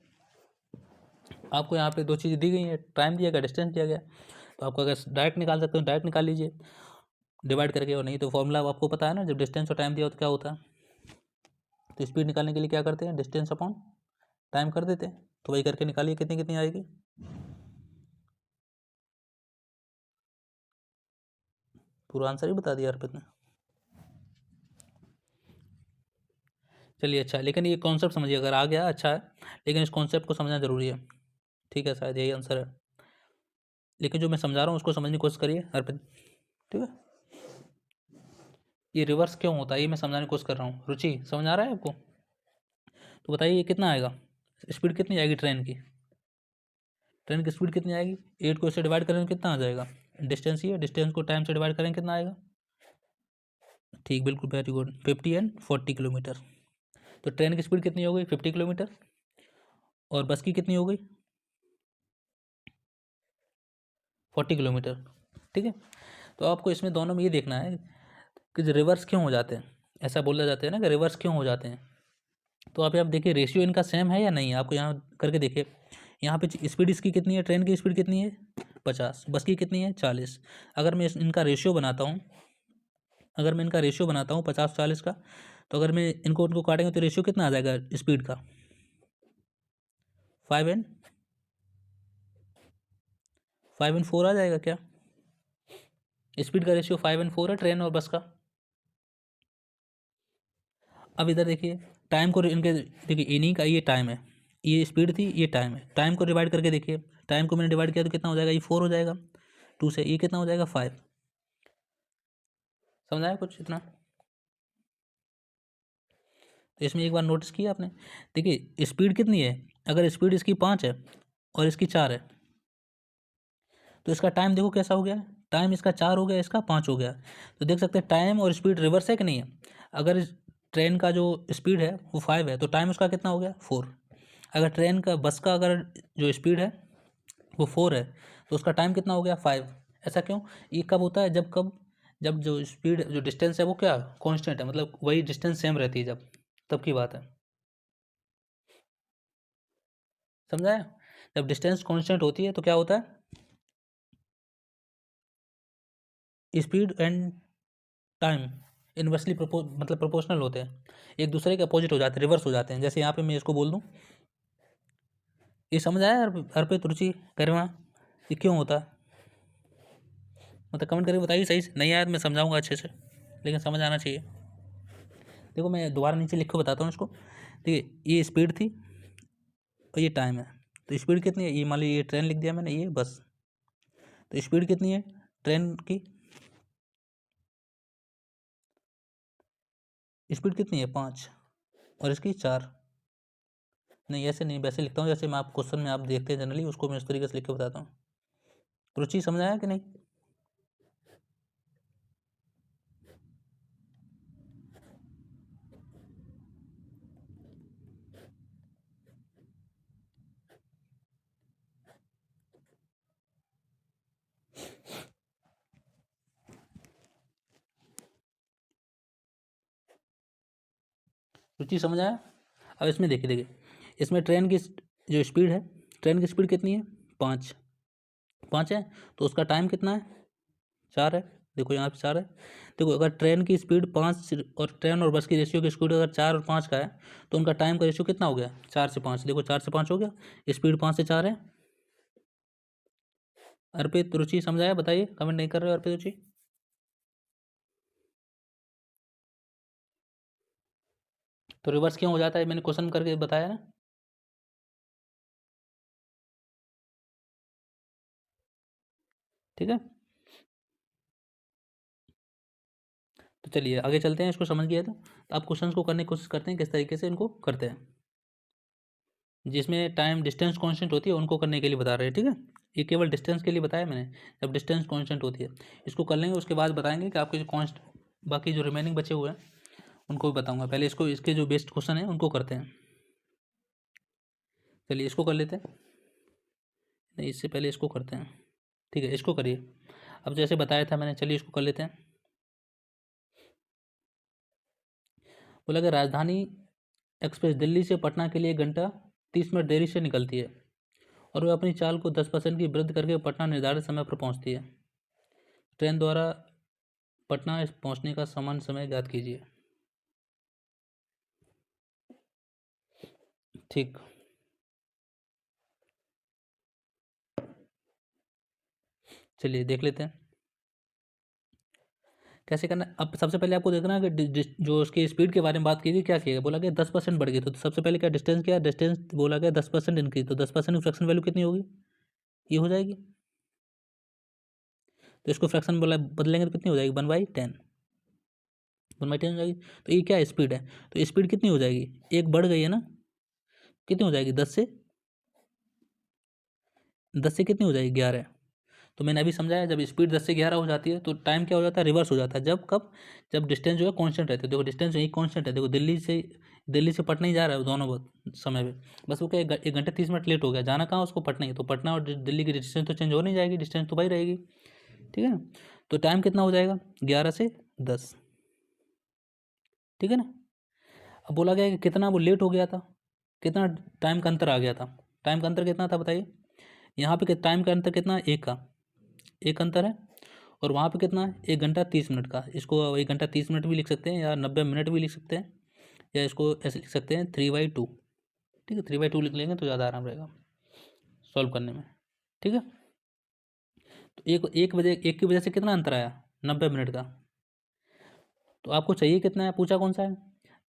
S1: आपको यहाँ पे दो चीज़ें दी गई हैं, टाइम दिया गया, डिस्टेंस दिया गया। तो आपको अगर डायरेक्ट निकाल सकते हो डायरेक्ट निकाल लीजिए डिवाइड करके, और नहीं तो फॉर्मूला आपको पता है ना, जब डिस्टेंस और टाइम दिया हो तो क्या होता है। तो स्पीड निकालने के लिए क्या करते हैं, डिस्टेंस अपॉन टाइम कर देते हैं। तो वही करके निकालिए कितनी कितनी आएगी। पूरा आंसर ही बता दिया अर्पित ने। चलिए अच्छा है, लेकिन ये कॉन्सेप्ट समझिए, अगर आ गया अच्छा है, लेकिन इस कॉन्सेप्ट को समझना जरूरी है, ठीक है, शायद यही आंसर है। लेकिन जो मैं समझा रहा हूँ उसको समझने की कोशिश करिए अर्पित, ठीक है। ये रिवर्स क्यों होता है ये मैं समझाने की कोशिश कर रहा हूँ। रुचि समझ आ रहा है आपको, तो बताइए ये कितना आएगा, स्पीड कितनी आएगी ट्रेन की, ट्रेन की स्पीड कितनी आएगी। 8 को इससे डिवाइड करें तो कितना आ जाएगा, डिस्टेंस ही है, डिस्टेंस को टाइम से डिवाइड करें कितना आएगा। ठीक, बिल्कुल, वेरी गुड, 50 एंड 40 किलोमीटर। तो ट्रेन की स्पीड कितनी हो गई, 50 किलोमीटर, और बस की कितनी हो गई, 40 किलोमीटर, ठीक है। तो आपको इसमें दोनों में ये देखना है कि रिवर्स क्यों हो जाते हैं, ऐसा बोला जाता है ना कि रिवर्स क्यों हो जाते हैं। तो आप यहाँ देखिए रेशियो इनका सेम है या नहीं है, आपको यहाँ करके देखिए। यहाँ पे स्पीड इसकी कितनी है, ट्रेन की स्पीड कितनी है 50, बस की कितनी है 40। अगर मैं इनका रेशियो बनाता हूँ, अगर मैं इनका रेशियो बनाता हूँ 50-40 का, तो अगर मैं इनको उनको काटेंगे तो रेशियो कितना आ जाएगा स्पीड का, 5/4 आ जाएगा क्या। स्पीड का रेशियो 5/4 है ट्रेन और बस का। अब इधर देखिए टाइम को इनके देखिए, इन्हीं का ये टाइम है, ये स्पीड थी, ये टाइम है, टाइम को डिवाइड करके देखिए, टाइम को मैंने डिवाइड किया तो कितना हो जाएगा, ये 4 हो जाएगा 2 से, ये कितना हो जाएगा 5। समझाया कुछ इतना। तो इसमें एक बार नोटिस किया आपने, देखिए स्पीड कितनी है, अगर स्पीड इसकी 5 है और इसकी 4 है, तो इसका टाइम देखो कैसा हो गया, टाइम इसका 4 हो गया, इसका 5 हो गया। तो देख सकते हैं टाइम और स्पीड रिवर्स है कि नहीं है। अगर इस ट्रेन का जो स्पीड है वो 5 है तो टाइम उसका कितना हो गया 4। अगर ट्रेन का बस का अगर जो स्पीड है वो 4 है तो उसका टाइम कितना हो गया 5। ऐसा क्यों, ये कब होता है, जब जो स्पीड जो डिस्टेंस है वो क्या कांस्टेंट है, मतलब वही डिस्टेंस सेम रहती है जब, तब की बात है। समझाया, जब डिस्टेंस कांस्टेंट होती है तो क्या होता है, स्पीड एंड टाइम इन्वर्सली मतलब प्रोपोर्शनल होते हैं, एक दूसरे के अपोजिट हो जाते हैं, रिवर्स हो जाते हैं। जैसे यहाँ पे मैं इसको बोल दूँ, ये समझ आया अर्पित, रुचि, गरिमा, ये क्यों होता है? मतलब कमेंट करके बताइए सही से। नहीं आया तो मैं समझाऊंगा अच्छे से, लेकिन समझ आना चाहिए। देखो मैं दोबारा नीचे लिख के बताता हूँ इसको। देखिए ये स्पीड थी और ये टाइम है, तो स्पीड कितनी है, ये मान लीजिए ये ट्रेन लिख दिया मैंने, ये बस, तो स्पीड कितनी है ट्रेन की, स्पीड कितनी है 5 और इसकी 4। नहीं ऐसे नहीं, वैसे लिखता हूँ जैसे मैं आप क्वेश्चन में आप देखते हैं जनरली, उसको मैं इस तरीके से लिख के बताता हूँ। रुचि समझ आया कि नहीं? रुचि समझ आया? अब इसमें देखिए, इसमें ट्रेन की जो स्पीड है, ट्रेन की स्पीड कितनी है 5, 5 है, तो उसका टाइम कितना है 4 है। देखो यहाँ पे 4 है। देखो अगर ट्रेन की स्पीड 5 और ट्रेन और बस की रेशियो की स्पीड अगर 4 और 5 का है, तो उनका टाइम का रेशियो कितना हो गया 4 से 5। देखो 4 से 5 हो गया, स्पीड 5 से 4 है। अर्पित, रुचि समझाया? बताइए, कमेंट नहीं कर रहे हो अर्पित, रुचि। तो रिवर्स क्यों हो जाता है, मैंने क्वेश्चन करके बताया ना। ठीक है, तो चलिए आगे चलते हैं। इसको समझ गया तो आप क्वेश्चंस को करने की कोशिश करते हैं किस तरीके से इनको करते हैं। जिसमें टाइम डिस्टेंस कांस्टेंट होती है उनको करने के लिए बता रहे हैं, ठीक है। ये केवल डिस्टेंस के लिए बताया मैंने, जब डिस्टेंस कांस्टेंट होती है। इसको कर लेंगे, उसके बाद बताएंगे कि आपके जो कॉन्स्ट बाकी जो रिमेनिंग बचे हुए हैं उनको भी बताऊंगा। पहले इसको, इसके जो बेस्ट क्वेश्चन है उनको करते हैं। चलिए इसको कर लेते हैं, नहीं इससे पहले इसको करते हैं। ठीक है, इसको करिए। अब जैसे बताया था मैंने, चलिए इसको कर लेते हैं। बोला कि राजधानी एक्सप्रेस दिल्ली से पटना के लिए 1 घंटा 30 मिनट देरी से निकलती है और वह अपनी चाल को 10% की वृद्धि करके पटना निर्धारित समय पर पहुंचती है। ट्रेन द्वारा पटना पहुंचने का सामान्य समय ज्ञात कीजिए। ठीक, चलिए देख लेते हैं कैसे करना है। अब सबसे पहले आपको देखना है कि जो उसकी स्पीड के बारे में बात की थी, क्या किया गया, बोला गया 10% बढ़ गई। तो सबसे पहले क्या डिस्टेंस, क्या डिस्टेंस बोला गया 10% इंक्रीज, तो 10% की फ्रैक्शन वैल्यू कितनी होगी, ये हो जाएगी। तो इसको फ्रैक्शन बोला बदलेंगे तो कितनी हो जाएगी 1/10, 1/10 हो जाएगी। तो ये क्या स्पीड है, तो स्पीड कितनी हो जाएगी, एक बढ़ गई है ना, कितनी हो जाएगी 10 से कितनी हो जाएगी 11। तो मैंने अभी समझाया, जब स्पीड 10 से 11 हो जाती है तो टाइम क्या हो जाता है, रिवर्स हो जाता है। जब कब, जब डिस्टेंस जो है कांस्टेंट रहती है। देखो डिस्टेंस यही कांस्टेंट है, देखो दिल्ली से पटना ही जा रहा है दोनों समय पे। बस वो क्या 1 घंटे 30 मिनट लेट हो गया, जाना कहाँ उसको, पटना ही। तो पटना और दिल्ली की डिस्टेंस तो चेंज हो नहीं जाएगी, डिस्टेंस तो वही रहेगी। ठीक है ना, तो टाइम कितना हो जाएगा 11 से 10। ठीक है ना। अब बोला गया कि कितना वो लेट हो गया था, कितना टाइम का अंतर आ गया था। टाइम का अंतर कितना था बताइए, यहाँ पे टाइम का अंतर कितना है, एक का, एक अंतर है। और वहाँ पे कितना है 1 घंटा 30 मिनट का। इसको 1 घंटा 30 मिनट भी लिख सकते हैं या 90 मिनट भी लिख सकते हैं, या इसको ऐसे लिख सकते हैं 3/2। ठीक है, 3/2 लिख लेंगे तो ज़्यादा आराम रहेगा सॉल्व करने में। ठीक है, तो एक की वजह से कितना अंतर आया 90 मिनट का। तो आपको चाहिए कितना है, पूछा कौन सा है,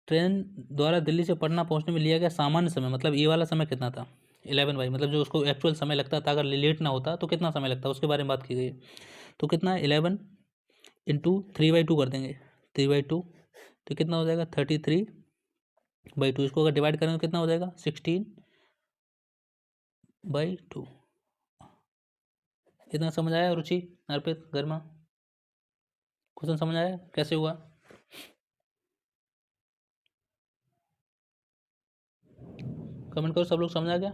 S1: ट्रेन द्वारा दिल्ली से पटना पहुंचने में लिया गया सामान्य समय, मतलब ये वाला समय कितना था 11/, मतलब जो उसको एक्चुअल समय लगता था, अगर लेट ना होता तो कितना समय लगता, उसके बारे में बात की गई है। तो कितना है 11 × 3/2 कर देंगे, 3/2, तो कितना हो जाएगा 33/2। इसको अगर डिवाइड करें तो कितना हो जाएगा 16/2। इतना समझ आया रुचि, अर्पित, गर्मा, क्वेश्चन समझ आया कैसे हुआ? कमेंट करो सब लोग समझ आ गया।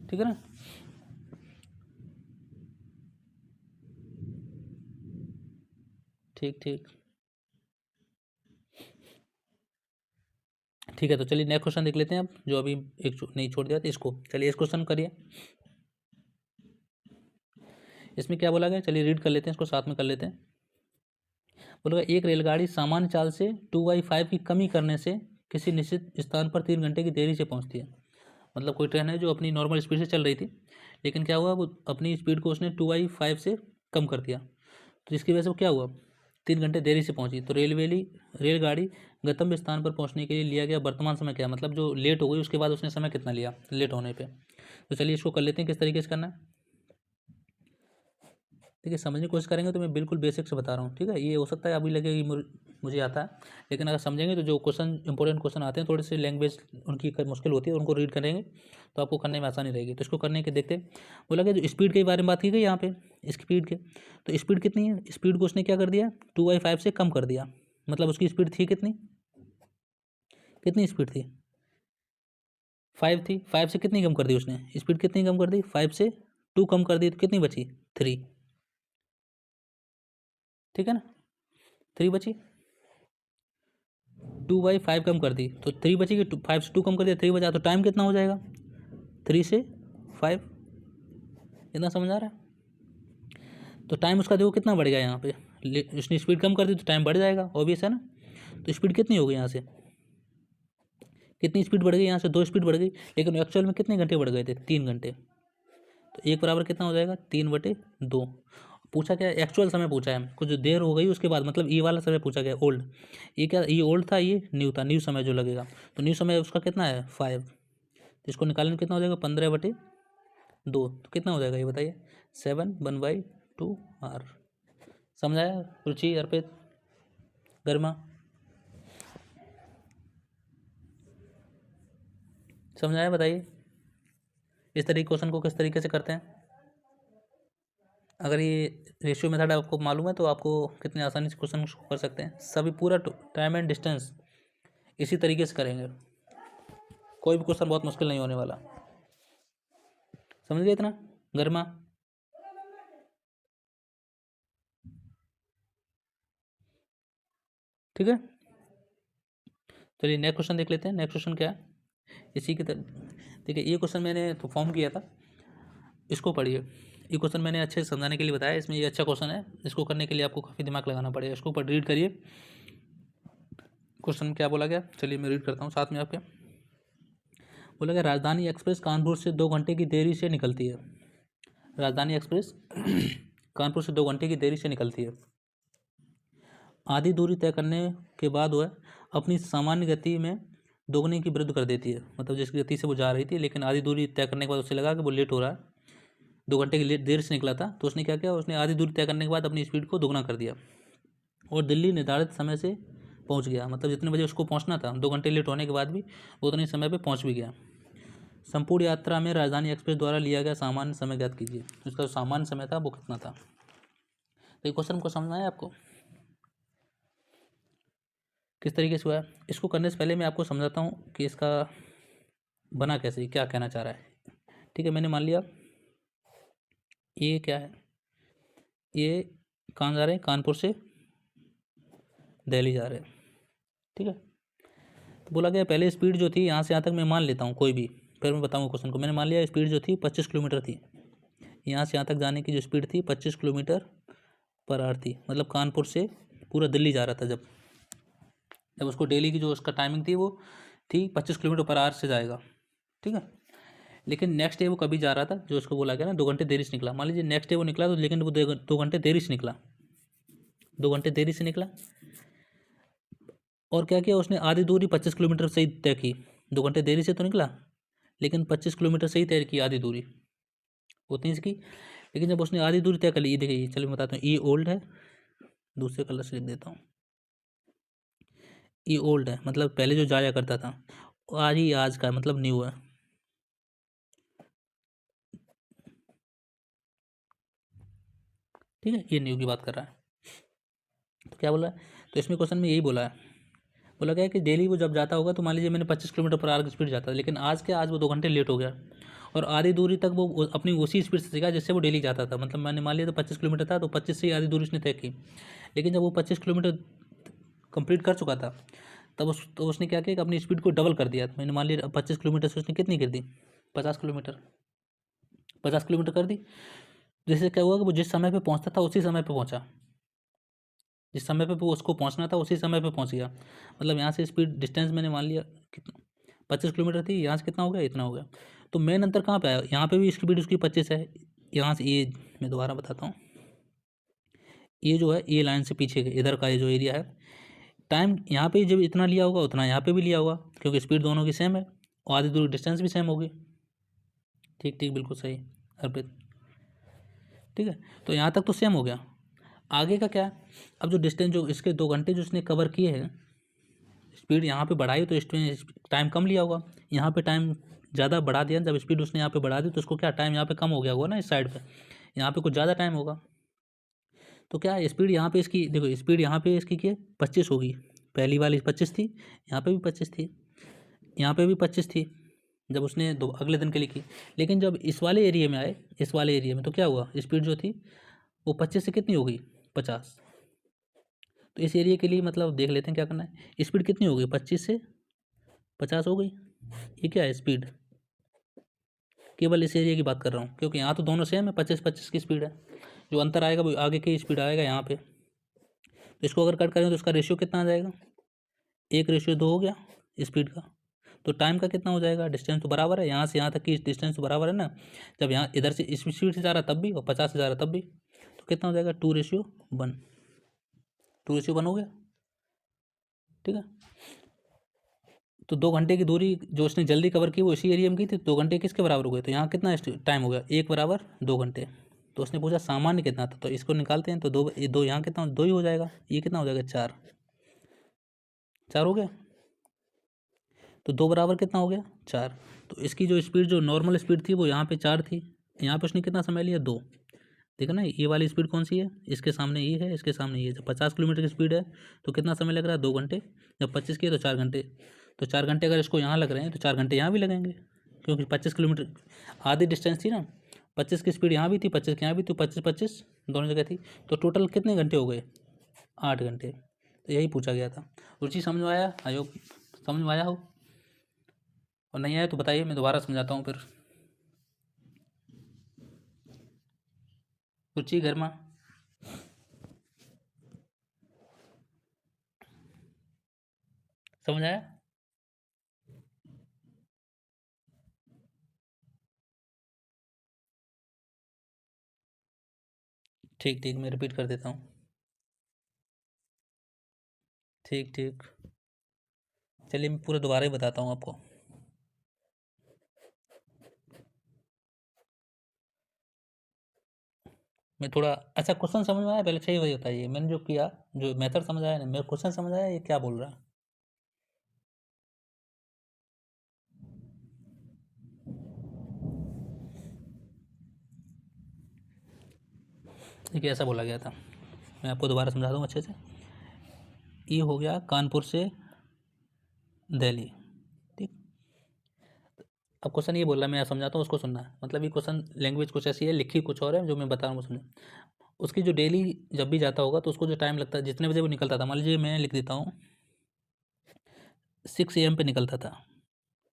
S1: ठीक है ना। ठीक ठीक ठीक है, तो चलिए नेक्स्ट क्वेश्चन देख लेते हैं अब, जो अभी एक नहीं छोड़ दिया था इसको। चलिए इस क्वेश्चन करिए। इसमें क्या बोला गया, चलिए रीड कर लेते हैं, इसको साथ में कर लेते हैं। बोला गया एक रेलगाड़ी सामान्य चाल से 2/5 की कमी करने से किसी निश्चित स्थान पर 3 घंटे की देरी से पहुंचती है। मतलब कोई ट्रेन है जो अपनी नॉर्मल स्पीड से चल रही थी, लेकिन क्या हुआ, वो अपनी स्पीड को उसने 2/5 से कम कर दिया, तो जिसकी वजह से वो क्या हुआ, 3 घंटे देरी से पहुंची। तो रेलगाड़ी गंतव्य स्थान पर पहुंचने के लिए लिया गया वर्तमान समय क्या है, मतलब जो लेट हो गई उसके बाद उसने समय कितना लिया लेट होने पे। तो चलिए इसको कर लेते हैं, किस तरीके से करना है। देखिए समझने की कोशिश करेंगे तो मैं बिल्कुल बेसिक से बता रहा हूँ, ठीक है। ये हो सकता है अभी लगे कि मुझे आता है, लेकिन अगर समझेंगे तो जो क्वेश्चन इंपॉर्टेंट क्वेश्चन आते हैं थोड़े से लैंग्वेज उनकी मुश्किल होती है, उनको रीड करेंगे तो आपको करने में आसानी रहेगी। तो इसको करने के देखते हैं। बोला कि जो स्पीड के बारे में बात की गई यहाँ पे, स्पीड के, तो स्पीड कितनी है, स्पीड को उसने क्या कर दिया 2/5 से कम कर दिया। मतलब उसकी स्पीड थी कितनी, कितनी स्पीड थी 5 थी, 5 से कितनी कम कर दी उसने, स्पीड कितनी कम कर दी 5 से 2 कम कर दी, तो कितनी बची 3, ठीक है ना, 3 बची। 2/5 कम कर दी तो 3 बचेगी, 5 से 2 कम कर दिया 3 बचा, तो टाइम कितना हो जाएगा 3 से 5, इतना समझ आ रहा है। तो टाइम उसका देखो कितना बढ़ गया यहाँ पे, उसने स्पीड कम कर दी तो टाइम बढ़ जाएगा, ऑब्वियस है ना। तो स्पीड कितनी हो गई यहाँ से, कितनी स्पीड बढ़ गई यहाँ से 2 स्पीड बढ़ गई, लेकिन एक्चुअल में कितने घंटे बढ़ गए थे 3 घंटे। तो एक बराबर कितना हो जाएगा 3/2। पूछा क्या एक्चुअल समय पूछा है, कुछ देर हो गई उसके बाद, मतलब ये वाला समय पूछा गया ओल्ड। ये क्या, ये ओल्ड था, ये न्यू था, न्यू समय जो लगेगा। तो न्यू समय उसका कितना है 5, तो इसको निकालने में कितना हो जाएगा 15/2, तो कितना हो जाएगा ये बताइए 7/1/2 समझाया रुचि, अर्पित, गरिमा, समझाया बताइए। इस तरीके क्वेश्चन को किस तरीके से करते हैं। अगर ये रेशियो मेथड आपको मालूम है तो आपको कितने आसानी से क्वेश्चन कर सकते हैं। सभी पूरा टाइम एंड डिस्टेंस इसी तरीके से करेंगे, कोई भी क्वेश्चन बहुत मुश्किल नहीं होने वाला। समझ गए इतना गरिमा। ठीक है, चलिए नेक्स्ट क्वेश्चन देख लेते हैं। नेक्स्ट क्वेश्चन क्या है, इसी की तरह देखिए, ये क्वेश्चन मैंने तो फॉर्म किया था, इसको पढ़िए। ये क्वेश्चन मैंने अच्छे से समझाने के लिए बताया, इसमें ये अच्छा क्वेश्चन है, इसको करने के लिए आपको काफ़ी दिमाग लगाना पड़ेगा। इसको ऊपर रीड करिए, क्वेश्चन क्या बोला गया, चलिए मैं रीड करता हूँ साथ में आपके। बोला गया राजधानी एक्सप्रेस कानपुर से 2 घंटे की देरी से निकलती है। राजधानी एक्सप्रेस कानपुर से 2 घंटे की देरी से निकलती है। आधी दूरी तय करने के बाद वह अपनी सामान्य गति में दोगुनी की वृद्धि कर देती है। मतलब जिस गति से वो जा रही थी, लेकिन आधी दूरी तय करने के बाद उसे लगा कि वो लेट हो रहा है, 2 घंटे की देर से निकला था, तो उसने क्या किया, उसने आधी दूरी तय करने के बाद अपनी स्पीड को दोगुना कर दिया और दिल्ली निर्धारित समय से पहुंच गया। मतलब जितने बजे उसको पहुंचना था, 2 घंटे लेट होने के बाद भी वो उतने समय पे पहुंच भी गया। संपूर्ण यात्रा में राजधानी एक्सप्रेस द्वारा लिया गया सामान्य समय ज्ञात कीजिए। उसका जो सामान्य समय था वो कितना था। तो ये क्वेश्चन को समझना है आपको किस तरीके से हुआ है। इसको करने से पहले मैं आपको समझाता हूँ कि इसका बना कैसे, क्या कहना चाह रहा है। ठीक है, मैंने मान लिया ये क्या है, ये कहाँ जा रहे हैं, कानपुर से दिल्ली जा रहे हैं, ठीक है। तो बोला गया पहले स्पीड जो थी यहाँ से यहाँ तक मैं मान लेता हूँ कोई भी, फिर मैं बताऊँगा क्वेश्चन को। मैंने मान लिया स्पीड जो थी 25 किलोमीटर थी, यहाँ से यहाँ तक जाने की जो स्पीड थी 25 किलोमीटर पर आवर थी। मतलब कानपुर से पूरा दिल्ली जा रहा था, जब उसको डेली की जो उसका टाइमिंग थी वो थी 25 किलोमीटर पर आवर से जाएगा, ठीक है। लेकिन नेक्स्ट डे वो कभी जा रहा था, जो उसको बोला गया ना 2 घंटे देरी से निकला। मान लीजिए नेक्स्ट डे वो निकला, तो लेकिन वो 2 घंटे देरी से निकला, 2 घंटे देरी से निकला। और क्या किया उसने, आधी दूरी 25 किलोमीटर से ही तय की। 2 घंटे देरी से तो निकला, लेकिन 25 किलोमीटर से ही तय की आधी दूरी, उतनी सी की। लेकिन जब उसने आधी दूरी तय कर ली, ये देखिए चलिए मैं बताता हूँ, ये ओल्ड है, दूसरे कलर से लिख देता हूँ, ये ओल्ड है, मतलब पहले जो जाया करता था, आज ही आज का मतलब न्यू है। ठीक है, ये न्यू की बात कर रहा है। तो क्या बोला है, तो इसमें क्वेश्चन में यही बोला है, बोला गया कि डेली वो जब जाता होगा, तो मान लीजिए मैंने 25 किलोमीटर पर आवर की स्पीड जाता है, लेकिन आज वो 2 घंटे लेट हो गया और आधी दूरी तक वो अपनी उसी स्पीड से सीखा जिससे वो डेली जाता था। मतलब मैंने मान लिया तो 25 किलोमीटर था, तो 25 से ही आधी दूरी उसने तय की। लेकिन जब वो 25 किलोमीटर कंप्लीट कर चुका था, तब उसने क्या किया कि अपनी स्पीड को डबल कर दिया। मैंने मान लिया 25 किलोमीटर से उसने कितनी कर दी, 50 किलोमीटर कर दी। जिससे क्या हुआ कि वो जिस समय पे पहुंचता था उसी समय पे पहुंचा, जिस समय पे वो उसको पहुंचना था उसी समय पे पहुंच गया। मतलब यहाँ से स्पीड डिस्टेंस मैंने मान लिया कितना, 25 किलोमीटर थी, यहाँ से कितना हो गया, इतना हो गया। तो मेन अंतर कहाँ पे आया, यहाँ पे भी स्पीड उसकी 25 है, यहाँ से ये मैं दोबारा बताता हूँ, ये जो है ये लाइन से पीछे इधर का ये जो एरिया है, टाइम यहाँ पे जब इतना लिया होगा उतना यहाँ पे भी लिया होगा, क्योंकि स्पीड दोनों की सेम है और आधी दूरी डिस्टेंस भी सेम होगी। ठीक ठीक, बिल्कुल सही अर्पित। ठीक है, तो यहाँ तक तो सेम हो गया। आगे का क्या है, अब जो डिस्टेंस जो इसके 2 घंटे जो इसने कवर किए हैं, स्पीड यहाँ पे बढ़ाई तो इसमें टाइम कम लिया होगा, यहाँ पे टाइम ज़्यादा बढ़ा दिया। जब स्पीड उसने यहाँ पे बढ़ा दी तो उसको क्या टाइम यहाँ पे कम हो गया होगा ना, इस साइड पे यहाँ पे कुछ ज़्यादा टाइम होगा। तो क्या स्पीड यहाँ पे इसकी देखो, स्पीड यहाँ पे इसकी क्या 25 होगी, पहली वाली 25 थी, यहाँ पे भी 25 थी, यहाँ पे भी 25 थी जब उसने अगले दिन के लिए की। लेकिन जब इस वाले एरिया में आए, इस वाले एरिया में तो क्या हुआ, स्पीड जो थी वो 25 से कितनी हो गई, 50। तो इस एरिया के लिए मतलब देख लेते हैं क्या करना है, स्पीड कितनी हो गई, 25 से 50 हो गई। ये क्या है स्पीड, केवल इस एरिया की बात कर रहा हूँ, क्योंकि यहाँ तो दोनों सेम है, 25-25 की स्पीड है। जो अंतर आएगा वो आगे की स्पीड आएगा यहाँ पे। तो इसको अगर कट करें तो इसका रेशियो कितना आ जाएगा, 1:2 हो गया स्पीड का। तो टाइम का कितना हो जाएगा, डिस्टेंस तो बराबर है, यहाँ से यहाँ तक की डिस्टेंस तो बराबर है ना। जब यहाँ इधर से इस स्पीड से जा रहा तब भी और 50 से जा रहा तब भी, तो कितना हो जाएगा, 2:1, 2:1 हो गया। ठीक है, तो 2 घंटे की दूरी जो उसने जल्दी कवर की वो इसी एरिया में की थी, 2 घंटे किसके बराबर हो गए, तो यहाँ कितना टाइम हो गया, 1 = 2 घंटे। तो उसने पूछा सामान्य कितना था, तो इसको निकालते हैं तो दो यहाँ कितना, 2 ही हो जाएगा, ये कितना हो जाएगा, 4, 4 हो गया। तो 2 बराबर कितना हो गया, 4। तो इसकी जो स्पीड जो नॉर्मल स्पीड थी वो यहाँ पे 4 थी, यहाँ पे उसने कितना समय लिया, 2। देखा ना, ये वाली स्पीड कौन सी है, इसके सामने ये है, इसके सामने ये। जब 50 किलोमीटर की स्पीड है तो कितना समय लग रहा है, 2 घंटे। जब 25 की है तो 4 घंटे। तो 4 घंटे अगर इसको यहाँ लग रहे हैं तो 4 घंटे यहाँ भी लगेंगे, क्योंकि 25 किलोमीटर आधी डिस्टेंस थी ना। 25 की स्पीड यहाँ भी थी, 25 की यहाँ भी थी, 25-25 दोनों जगह थी। तो टोटल कितने घंटे हो गए, 8 घंटे। तो यही पूछा गया था। रुचि समझ में आया, आई होप समझ में आया हो, और नहीं आया तो बताइए, मैं दोबारा समझाता हूँ फिर। रुचि घर में, समझ आया। ठीक ठीक, मैं रिपीट कर देता हूँ। ठीक ठीक, चलिए मैं पूरा दोबारा ही बताता हूँ आपको। मैं थोड़ा अच्छा, क्वेश्चन समझ में आया, पहले सही वही बताइए, मैंने जो किया, जो मेथड समझ आया ना, मेरा क्वेश्चन समझ आया, ये क्या बोल रहा है। देखिए ऐसा बोला गया था, मैं आपको दोबारा समझा दूँ अच्छे से। ये हो गया कानपुर से दिल्ली, ठीक। अब क्वेश्चन ये बोल रहा है, मैं समझाता हूँ, उसको सुनना है। मतलब ये क्वेश्चन लैंग्वेज कुछ ऐसी है, लिखी कुछ और है, जो मैं बता रहा हूँ समझो। उसकी जो डेली जब भी जाता होगा तो उसको जो टाइम लगता है, जितने बजे वो निकलता था, मान लीजिए मैं लिख देता हूँ 6 AM पे निकलता था।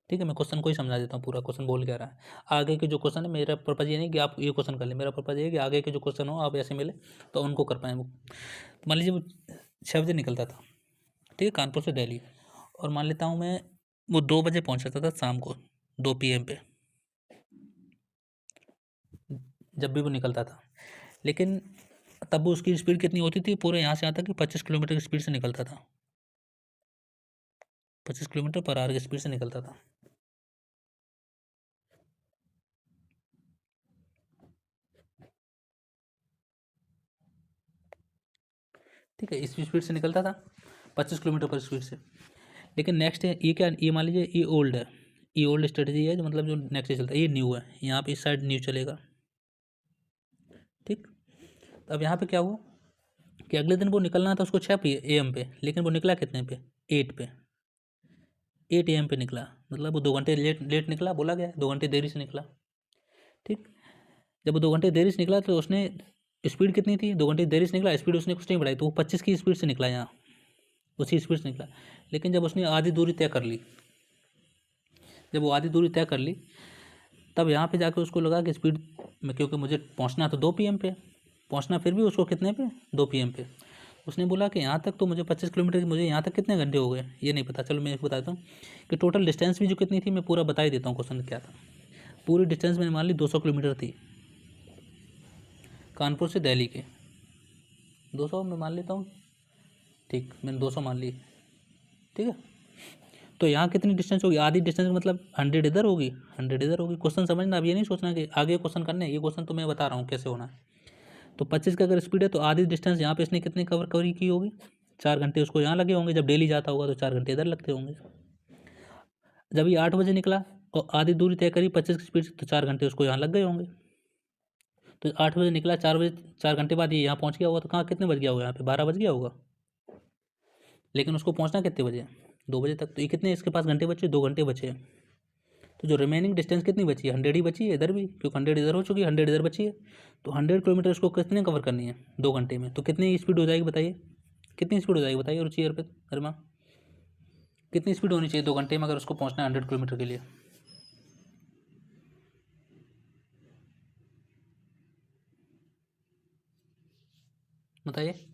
S1: ठीक है, मैं क्वेश्चन को ही समझा देता हूँ, पूरा क्वेश्चन बोल क्या रहा है। आगे के जो क्वेश्चन है, मेरा पर्पज़ ये नहीं कि आप ये क्वेश्चन कर लें, मेरा पर्पज़ ये है कि आगे के जो क्वेश्चन हो आप ऐसे मिले तो उनको कर पाएँ वो। मान लीजिए वो 6 बजे निकलता था, ठीक है, कानपुर से दिल्ली। और मान लेता हूँ मैं वो 2 बजे पहुँच जाता था शाम को, 2 PM पे, जब भी वो निकलता था। लेकिन तब वो उसकी स्पीड कितनी होती थी, पूरे यहाँ से यहाँ तक कि 25 किलोमीटर की स्पीड से निकलता था, 25 किलोमीटर पर आवर की स्पीड से निकलता था। ठीक है, इस स्पीड से निकलता था, 25 किलोमीटर पर स्पीड से। लेकिन नेक्स्ट है ये क्या, ये मान लीजिए ये ओल्ड है, ये ओल्ड स्ट्रेटजी है, जो मतलब जो नेक्स्ट चलता है, ये न्यू है, यहाँ पे इस साइड न्यू चलेगा। ठीक, तो अब यहाँ पे क्या हुआ कि अगले दिन वो निकलना था उसको 6 AM पे, लेकिन वो निकला कितने पे, 8 पे, 8 AM पे निकला। मतलब वो 2 घंटे लेट लेट निकला, बोला गया 2 घंटे देरी से निकला। ठीक, जब वो 2 घंटे देरी से निकला तो उसने स्पीड कितनी थी, 2 घंटे देरी से निकला, स्पीड उसने कुछ नहीं बढ़ाई, तो वो 25 की स्पीड से निकला, यहाँ उसी स्पीड से निकला। लेकिन जब उसने आधी दूरी तय कर ली, जब वो आधी दूरी तय कर ली तब यहाँ पे जाके उसको लगा कि स्पीड में, क्योंकि मुझे पहुँचना तो 2 PM पे पहुँचना, फिर भी उसको कितने पे 2 PM पे। उसने बोला कि यहाँ तक तो मुझे 25 किलोमीटर, मुझे यहाँ तक कितने घंटे हो गए ये नहीं पता। चलो मैं एक बताता हूँ कि टोटल डिस्टेंस भी जो कितनी थी, मैं पूरा बता ही देता हूँ क्वेश्चन क्या था। पूरी डिस्टेंस मैंने मान ली 200 किलोमीटर थी, कानपुर से दिल्ली के 200 मैं मान लेता हूँ, ठीक, मैंने 200 मान ली, ठीक है। तो यहाँ कितनी डिस्टेंस होगी, आधी डिस्टेंस मतलब 100 इधर होगी, 100 इधर होगी। क्वेश्चन समझना, अब ये नहीं सोचना कि आगे क्वेश्चन करने, ये क्वेश्चन तो मैं बता रहा हूँ कैसे होना है। तो 25 का अगर स्पीड है तो आधी डिस्टेंस यहाँ पे इसने कितनी कवर की होगी, 4 घंटे उसको यहाँ लगे होंगे। जब डेली जाता होगा तो 4 घंटे इधर लगते होंगे। जब ये 8 बजे निकला और आधी दूरी तय करी 25 की स्पीड से, तो 4 घंटे उसको यहाँ लग गए होंगे। तो 8 बजे निकला, 4 बजे, 4 घंटे बाद ये यहाँ पहुँच गया होगा, तो कहाँ कितने बज गया होगा, यहाँ पे 12 बज गया होगा। लेकिन उसको पहुँचना कितने बजे, 2 बजे तक। तो ये कितने इसके पास घंटे बचे, 2 घंटे बचे। तो जो रिमेनिंग डिस्टेंस कितनी बची है, 100 ही बची है इधर भी, क्योंकि 100 इधर हो चुकी है, 100 इधर बची है। तो 100 किलोमीटर उसको कितने कवर करनी है 2 घंटे में। तो कितनी स्पीड हो जाएगी बताइए, कितनी स्पीड हो जाएगी बताइए रुचि अर्पित वर्मा, कितनी स्पीड होनी चाहिए 2 घंटे में अगर उसको पहुंचना है 100 किलोमीटर के लिए। बताइए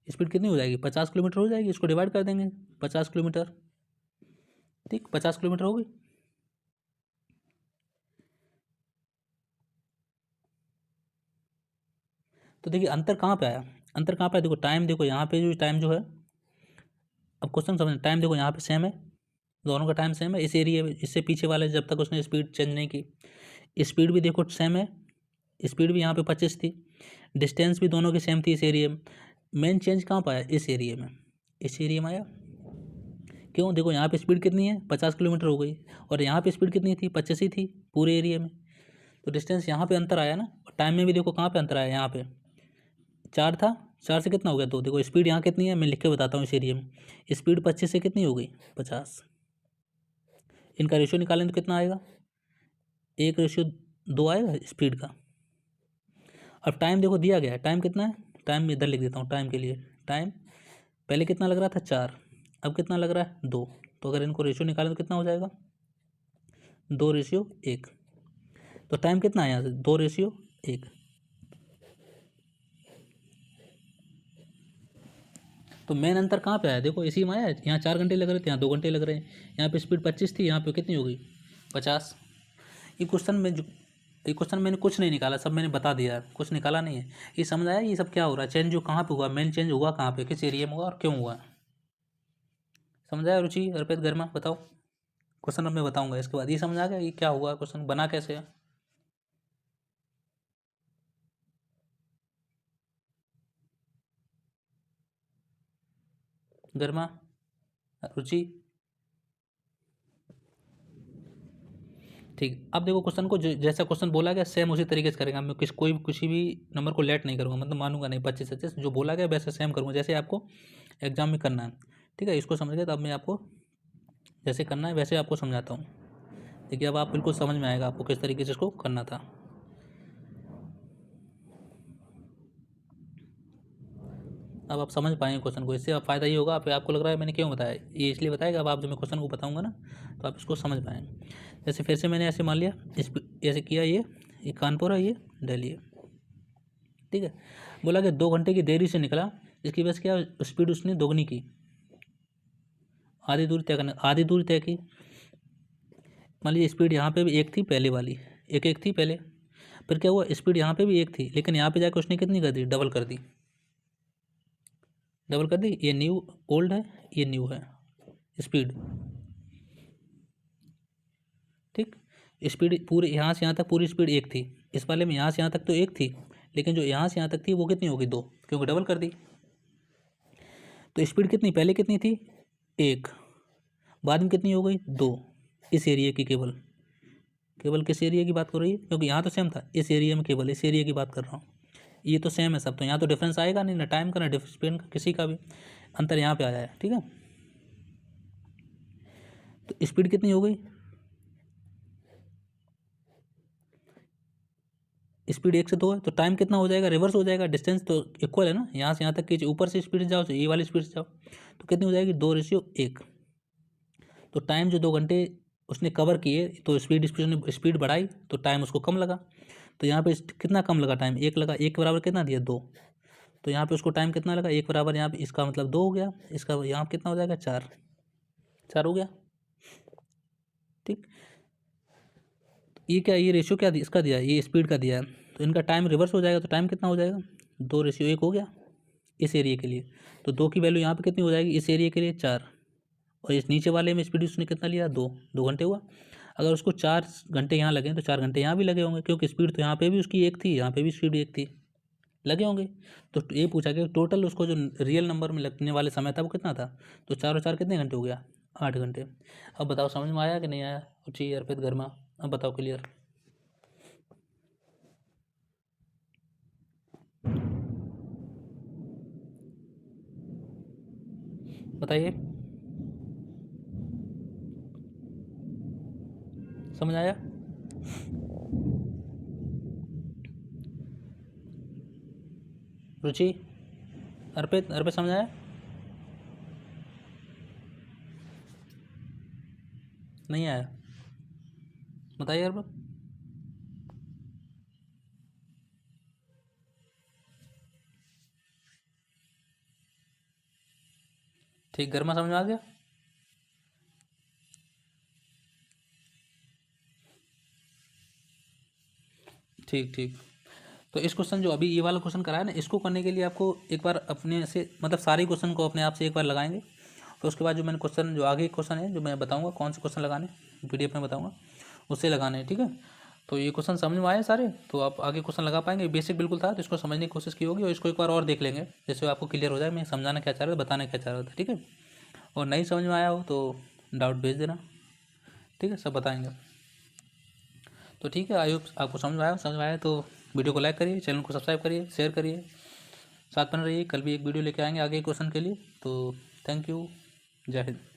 S1: स्पीड कितनी हो जाएगी, 50 किलोमीटर हो जाएगी। इसको डिवाइड कर देंगे 50 किलोमीटर, ठीक, 50 किलोमीटर होगी। तो देखिए अंतर कहाँ पे आया, अंतर कहाँ पे आया, देखो टाइम, देखो यहाँ पे जो टाइम जो है, अब क्वेश्चन समझना, टाइम देखो यहाँ पे सेम है, दोनों का टाइम सेम है। इस एरिया में, इससे पीछे वाले जब तक उसने स्पीड चेंज नहीं की, स्पीड भी देखो सेम है, स्पीड भी यहाँ पे 25 थी, डिस्टेंस भी दोनों की सेम थी इस एरिया में। मेन चेंज कहाँ पाया, इस एरिया में, इस एरिया में आया। क्यों, देखो यहाँ पे स्पीड कितनी है 50 किलोमीटर हो गई, और यहाँ पे स्पीड कितनी थी 25 ही थी पूरे एरिया में। तो डिस्टेंस यहाँ पे अंतर आया ना। और टाइम में भी देखो कहाँ पे अंतर आया, यहाँ पे 4 था, 4 से कितना हो गया 2। देखो स्पीड यहाँ कितनी है, मैं लिख के बताता हूँ इस एरिया में। स्पीड 25 से कितनी हो गई 50, इनका रेशियो निकालें तो कितना आएगा, 1:2 आएगा स्पीड का। अब टाइम देखो दिया गया है, टाइम कितना है, टाइम में इधर लिख देता हूँ टाइम के लिए। टाइम पहले कितना लग रहा था 4, अब कितना लग रहा है 2। तो अगर इनको रेशियो निकालें तो कितना हो जाएगा 2:1। तो टाइम कितना है यहाँ से 2:1। तो मेन अंतर कहाँ पे आया, देखो इसी में आया, यहाँ 4 घंटे लग रहे थे, यहाँ 2 घंटे लग रहे हैं। यहाँ पे स्पीड 25 थी, यहाँ पे कितनी हो गई 50। ये क्वेश्चन में जो, ये क्वेश्चन मैंने कुछ नहीं निकाला, सब मैंने बता दिया, कुछ निकाला नहीं है। ये समझ आया ये सब क्या हो रहा है, चेंज जो कहाँ पे हुआ, मेन चेंज हुआ कहाँ पे, किस एरिया में हुआ और क्यों हुआ। समझ आया रुचि अर्पित गर्मा, बताओ। क्वेश्चन अब मैं बताऊंगा इसके बाद, ये समझ आ गया ये क्या हुआ, क्वेश्चन बना कैसे है। गर्मा, रुचि, ठीक। अब देखो क्वेश्चन को जैसा क्वेश्चन बोला गया सेम उसी तरीके से करेंगे। मैं किसी भी नंबर को लेट नहीं करूँगा, मतलब मानूंगा नहीं 25 जो बोला गया वैसे सेम करूँगा जैसे आपको एग्जाम में करना है, ठीक है। इसको समझ गए तो अब मैं आपको जैसे करना है वैसे आपको समझाता हूँ। देखिए अब आप बिल्कुल समझ में आएगा आपको किस तरीके से इसको करना था। अब आप समझ पाएंगे क्वेश्चन को, इससे आप फ़ायदा ये होगा, आपको लग रहा है मैंने क्यों बताया, ये इसलिए बताया कि अब आप जब मैं क्वेश्चन को बताऊंगा ना तो आप इसको समझ पाएंगे। जैसे फिर से मैंने ऐसे मान लिया, इस ऐसे किया, ये कानपुर है, ये दिल्ली है, ठीक है। बोला कि 2 घंटे की देरी से निकला, इसकी वजह से क्या स्पीड उसने दोगुनी की, आधी दूरी तय की। मान लीजिए स्पीड यहाँ पे भी 1 थी पहले वाली, एक थी पहले, फिर क्या हुआ स्पीड यहाँ पे भी 1 थी, लेकिन यहाँ पे जाकर उसने कितनी कर दी, डबल कर दी, डबल कर दी। ये न्यू ओल्ड है, ये न्यू है स्पीड, ठीक। स्पीड पूरी यहाँ से यहाँ तक पूरी स्पीड 1 थी, इस वाले में यहाँ से यहाँ तक तो 1 थी, लेकिन जो यहाँ से यहाँ तक थी वो कितनी हो गई 2, क्योंकि डबल कर दी। तो स्पीड कितनी पहले कितनी थी 1, बाद में कितनी हो गई 2। इस एरिया की केवल किस एरिया की बात कर रही है, क्योंकि यहाँ तो सेम था, इस एरिया में केवल इस एरिया की बात कर रहा हूँ। ये तो सेम है सब, तो यहाँ तो डिफरेंस आएगा नहीं, ना टाइम का ना स्पेन का, किसी का भी अंतर यहाँ पे आया है, ठीक है। तो स्पीड कितनी हो गई, स्पीड 1 से 2 है, तो टाइम कितना हो जाएगा, रिवर्स हो जाएगा। डिस्टेंस तो इक्वल है ना, यहाँ से यहाँ तक की ऊपर से स्पीड जाओ तो ये वाली स्पीड से जाओ, तो कितनी हो जाएगी 2:1। तो टाइम जो 2 घंटे उसने कवर किए तो स्पीड बढ़ाई तो टाइम उसको कम लगा। तो यहाँ पे कितना कम लगा टाइम, 1 लगा। 1 के बराबर कितना दिया, 2। तो यहाँ पे उसको टाइम कितना लगा, 1 बराबर यहाँ पे इसका मतलब 2 हो गया, इसका यहाँ पे कितना हो जाएगा, 4 हो गया। ठीक, ये क्या, ये रेशियो क्या इसका दिया है, ये स्पीड का दिया है। तो इनका टाइम रिवर्स हो जाएगा तो टाइम कितना हो जाएगा, 2:1 हो गया इस एरिया के लिए। तो 2 की वैल्यू यहाँ पे कितनी हो जाएगी इस एरिया के लिए, 4। और इस नीचे वाले में स्पीड उसने कितना लिया, 2 घंटे हुआ। अगर उसको 4 घंटे यहाँ लगे तो 4 घंटे यहाँ भी लगे होंगे, क्योंकि स्पीड तो यहाँ पे भी उसकी 1 थी, यहाँ पे भी स्पीड 1 थी, लगे होंगे। तो ये पूछा कि टोटल उसको जो रियल नंबर में लगने वाले समय था वो कितना था। तो 4 और 4 कितने घंटे हो गया, 8 घंटे। अब बताओ समझ में आया कि नहीं आया, जी अर्पित गर्मा, अब बताओ क्लियर। बताइए, समझ आया। रुचि, अर्पित समझ आया, नहीं आया, बताइए अर्पित। ठीक, गर्मा समझ में आ गया। ठीक ठीक, तो इस क्वेश्चन जो अभी ये वाला क्वेश्चन कराया ना, इसको करने के लिए आपको एक बार अपने से मतलब सारे क्वेश्चन को अपने आप से एक बार लगाएंगे। तो उसके बाद जो मैंने क्वेश्चन जो आगे क्वेश्चन है जो मैं बताऊंगा कौन से क्वेश्चन लगाने, पीडीएफ में बताऊंगा उससे लगाने हैं, ठीक है। तो ये क्वेश्चन समझ में आए सारे, तो आप आगे क्वेश्चन लगा पाएंगे। बेसिक बिल्कुल था तो इसको समझने की कोशिश की होगी, और इसको एक बार और देख लेंगे जैसे आपको क्लियर हो जाए मैं समझाना क्या चाह रहा था, बताना क्या चाह रहा था, ठीक है। और नहीं समझ में आया हो तो डाउट भेज देना, ठीक है, सब बताएंगे। तो ठीक है, आई होप आपको समझ में आया तो वीडियो को लाइक करिए, चैनल को सब्सक्राइब करिए, शेयर करिए, साथ बने रहिए। कल भी एक वीडियो लेके आएंगे आगे क्वेश्चन के लिए। तो थैंक यू, जय हिंद।